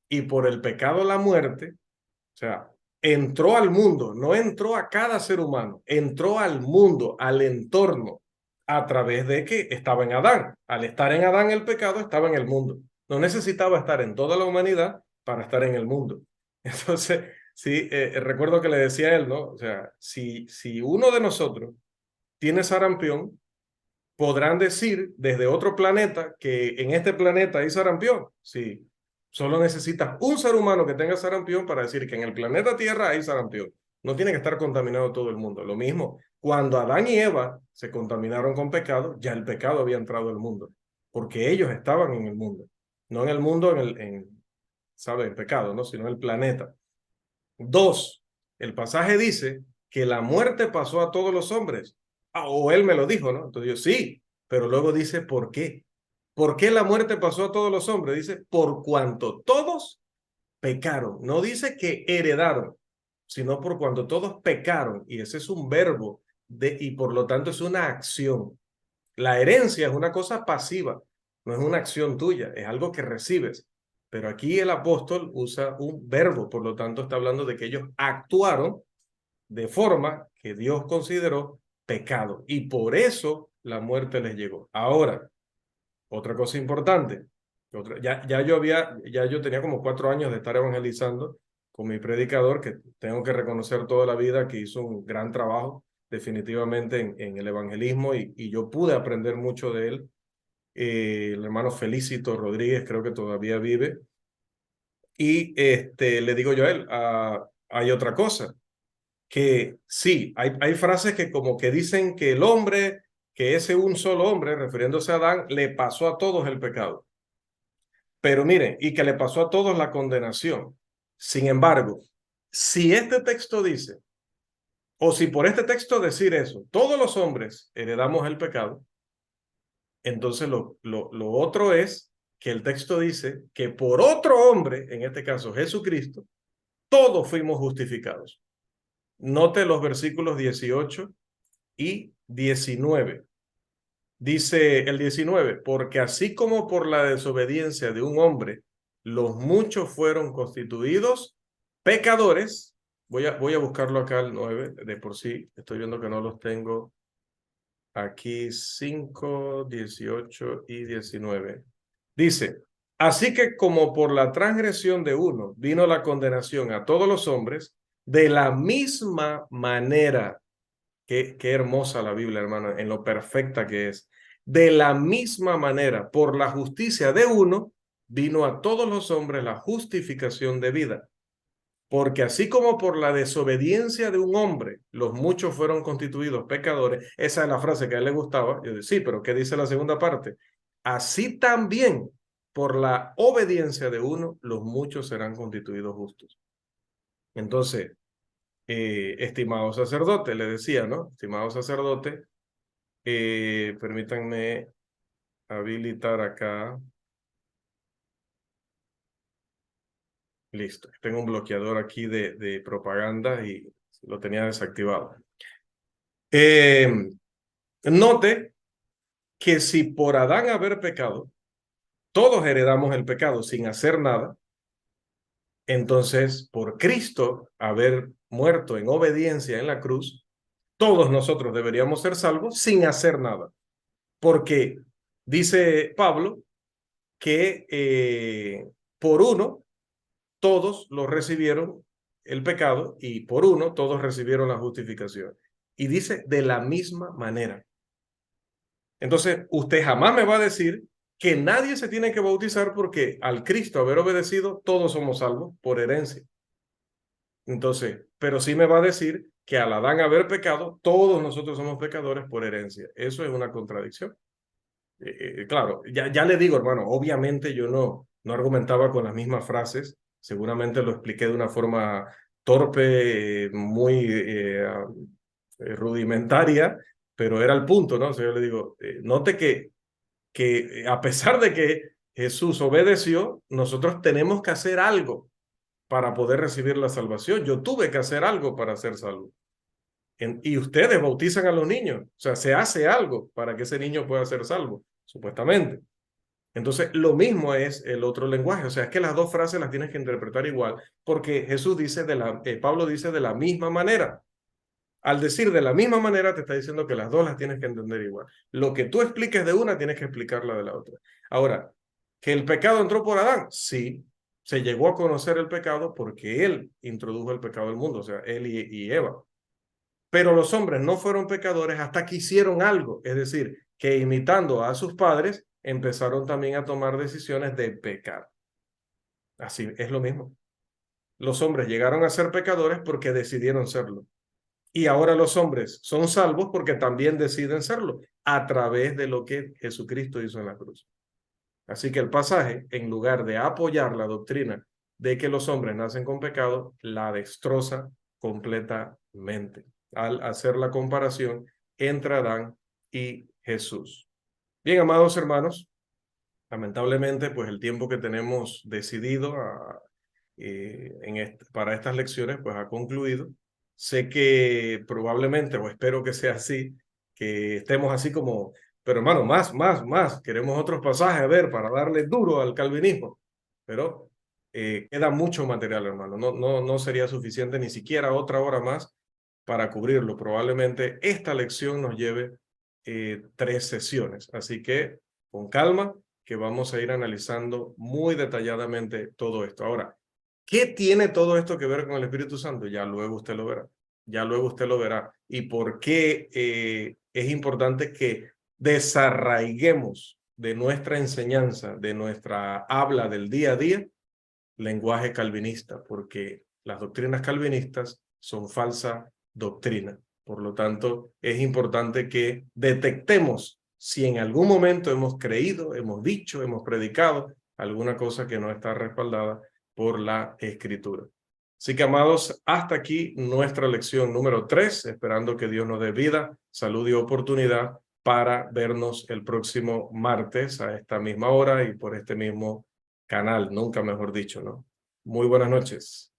y por el pecado la muerte, o sea, entró al mundo, no entró a cada ser humano, entró al mundo, al entorno, a través de que estaba en Adán. Al estar en Adán el pecado estaba en el mundo. No necesitaba estar en toda la humanidad para estar en el mundo. Entonces, sí, recuerdo que le decía a él, ¿no? O sea, si uno de nosotros tiene sarampión, podrán decir desde otro planeta que en este planeta hay sarampión. Sí, solo necesitas un ser humano que tenga sarampión para decir que en el planeta Tierra hay sarampión. No tiene que estar contaminado todo el mundo. Lo mismo, cuando Adán y Eva se contaminaron con pecado, ya el pecado había entrado al mundo, porque ellos estaban en el mundo. No en el mundo, ¿sabe? En pecado, ¿no? Sino en el planeta. Dos, el pasaje dice que la muerte pasó a todos los hombres. Ah, o él me lo dijo, ¿no? Entonces yo, sí, pero luego dice, ¿por qué? ¿Por qué la muerte pasó a todos los hombres? Dice, por cuanto todos pecaron. No dice que heredaron, sino por cuanto todos pecaron. Y ese es un verbo y por lo tanto es una acción. La herencia es una cosa pasiva, no es una acción tuya, es algo que recibes. Pero aquí el apóstol usa un verbo, por lo tanto está hablando de que ellos actuaron de forma que Dios consideró pecado y por eso la muerte les llegó. Ahora, otra cosa importante, ya yo tenía como 4 años de estar evangelizando con mi predicador, que tengo que reconocer toda la vida que hizo un gran trabajo definitivamente en el evangelismo y yo pude aprender mucho de él. El hermano Felicito Rodríguez creo que todavía vive. Y le digo yo a él, hay otra cosa, que sí, hay frases que como que dicen que el hombre, que ese un solo hombre, refiriéndose a Adán, le pasó a todos el pecado. Pero miren, y que le pasó a todos la condenación. Sin embargo, si este texto dice, o si por este texto decir eso, todos los hombres heredamos el pecado, entonces lo otro es que el texto dice que por otro hombre, en este caso Jesucristo, todos fuimos justificados. Note los versículos 18 y 19. Dice el 19, porque así como por la desobediencia de un hombre, los muchos fueron constituidos pecadores. Voy a buscarlo acá el 9, de por sí, estoy viendo que no los tengo aquí, 5, 18 y 19. Dice, así que como por la transgresión de uno vino la condenación a todos los hombres, de la misma manera, qué hermosa la Biblia, hermano, en lo perfecta que es. De la misma manera, por la justicia de uno, vino a todos los hombres la justificación de vida. Porque así como por la desobediencia de un hombre, los muchos fueron constituidos pecadores, esa es la frase que a él le gustaba. Yo decía, sí, pero ¿qué dice la segunda parte? Así también, por la obediencia de uno, los muchos serán constituidos justos. Entonces, estimado sacerdote, le decía, ¿no? Estimado sacerdote, permítanme habilitar acá. Listo. Tengo un bloqueador aquí de propaganda y lo tenía desactivado. Note que si por Adán haber pecado, todos heredamos el pecado sin hacer nada, entonces por Cristo haber muerto en obediencia en la cruz, todos nosotros deberíamos ser salvos sin hacer nada. Porque dice Pablo que por uno todos lo recibieron el pecado y por uno todos recibieron la justificación. Y dice de la misma manera. Entonces, usted jamás me va a decir que nadie se tiene que bautizar porque al Cristo haber obedecido, todos somos salvos por herencia. Entonces, pero sí me va a decir que al Adán haber pecado, todos nosotros somos pecadores por herencia. Eso es una contradicción. Claro, ya le digo, hermano, obviamente yo no argumentaba con las mismas frases, seguramente lo expliqué de una forma torpe, muy rudimentaria, pero era el punto, ¿no? O sea, yo le digo, note que a pesar de que Jesús obedeció, nosotros tenemos que hacer algo para poder recibir la salvación. Yo tuve que hacer algo para ser salvo. Y ustedes bautizan a los niños, o sea, se hace algo para que ese niño pueda ser salvo, supuestamente. Entonces, lo mismo es el otro lenguaje, o sea, es que las dos frases las tienes que interpretar igual, porque Jesús dice Pablo dice de la misma manera. Al decir de la misma manera, te está diciendo que las dos las tienes que entender igual. Lo que tú expliques de una, tienes que explicarla de la otra. Ahora, ¿que el pecado entró por Adán? Sí, se llegó a conocer el pecado porque él introdujo el pecado al mundo, o sea, él y Eva. Pero los hombres no fueron pecadores hasta que hicieron algo, es decir, que imitando a sus padres, empezaron también a tomar decisiones de pecar. Así es lo mismo. Los hombres llegaron a ser pecadores porque decidieron serlo. Y ahora los hombres son salvos porque también deciden serlo a través de lo que Jesucristo hizo en la cruz. Así que el pasaje, en lugar de apoyar la doctrina de que los hombres nacen con pecado, la destroza completamente al hacer la comparación entre Adán y Jesús. Bien, amados hermanos, lamentablemente, pues el tiempo que tenemos decidido para estas lecciones, pues ha concluido. Sé que probablemente, o espero que sea así, que estemos así como, pero hermano, más, queremos otros pasajes, a ver, para darle duro al calvinismo. Pero queda mucho material, hermano. No sería suficiente ni siquiera otra hora más para cubrirlo. Probablemente esta lección nos lleve 3 sesiones. Así que con calma, que vamos a ir analizando muy detalladamente todo esto. Ahora, ¿qué tiene todo esto que ver con el Espíritu Santo? Ya luego usted lo verá. Ya luego usted lo verá. ¿Y por qué es importante que desarraiguemos de nuestra enseñanza, de nuestra habla del día a día, lenguaje calvinista? Porque las doctrinas calvinistas son falsa doctrina. Por lo tanto, es importante que detectemos si en algún momento hemos creído, hemos dicho, hemos predicado alguna cosa que no está respaldada por la Escritura. Así que, amados, hasta aquí nuestra lección número 3, esperando que Dios nos dé vida, salud y oportunidad para vernos el próximo martes a esta misma hora y por este mismo canal, nunca mejor dicho, ¿no? Muy buenas noches.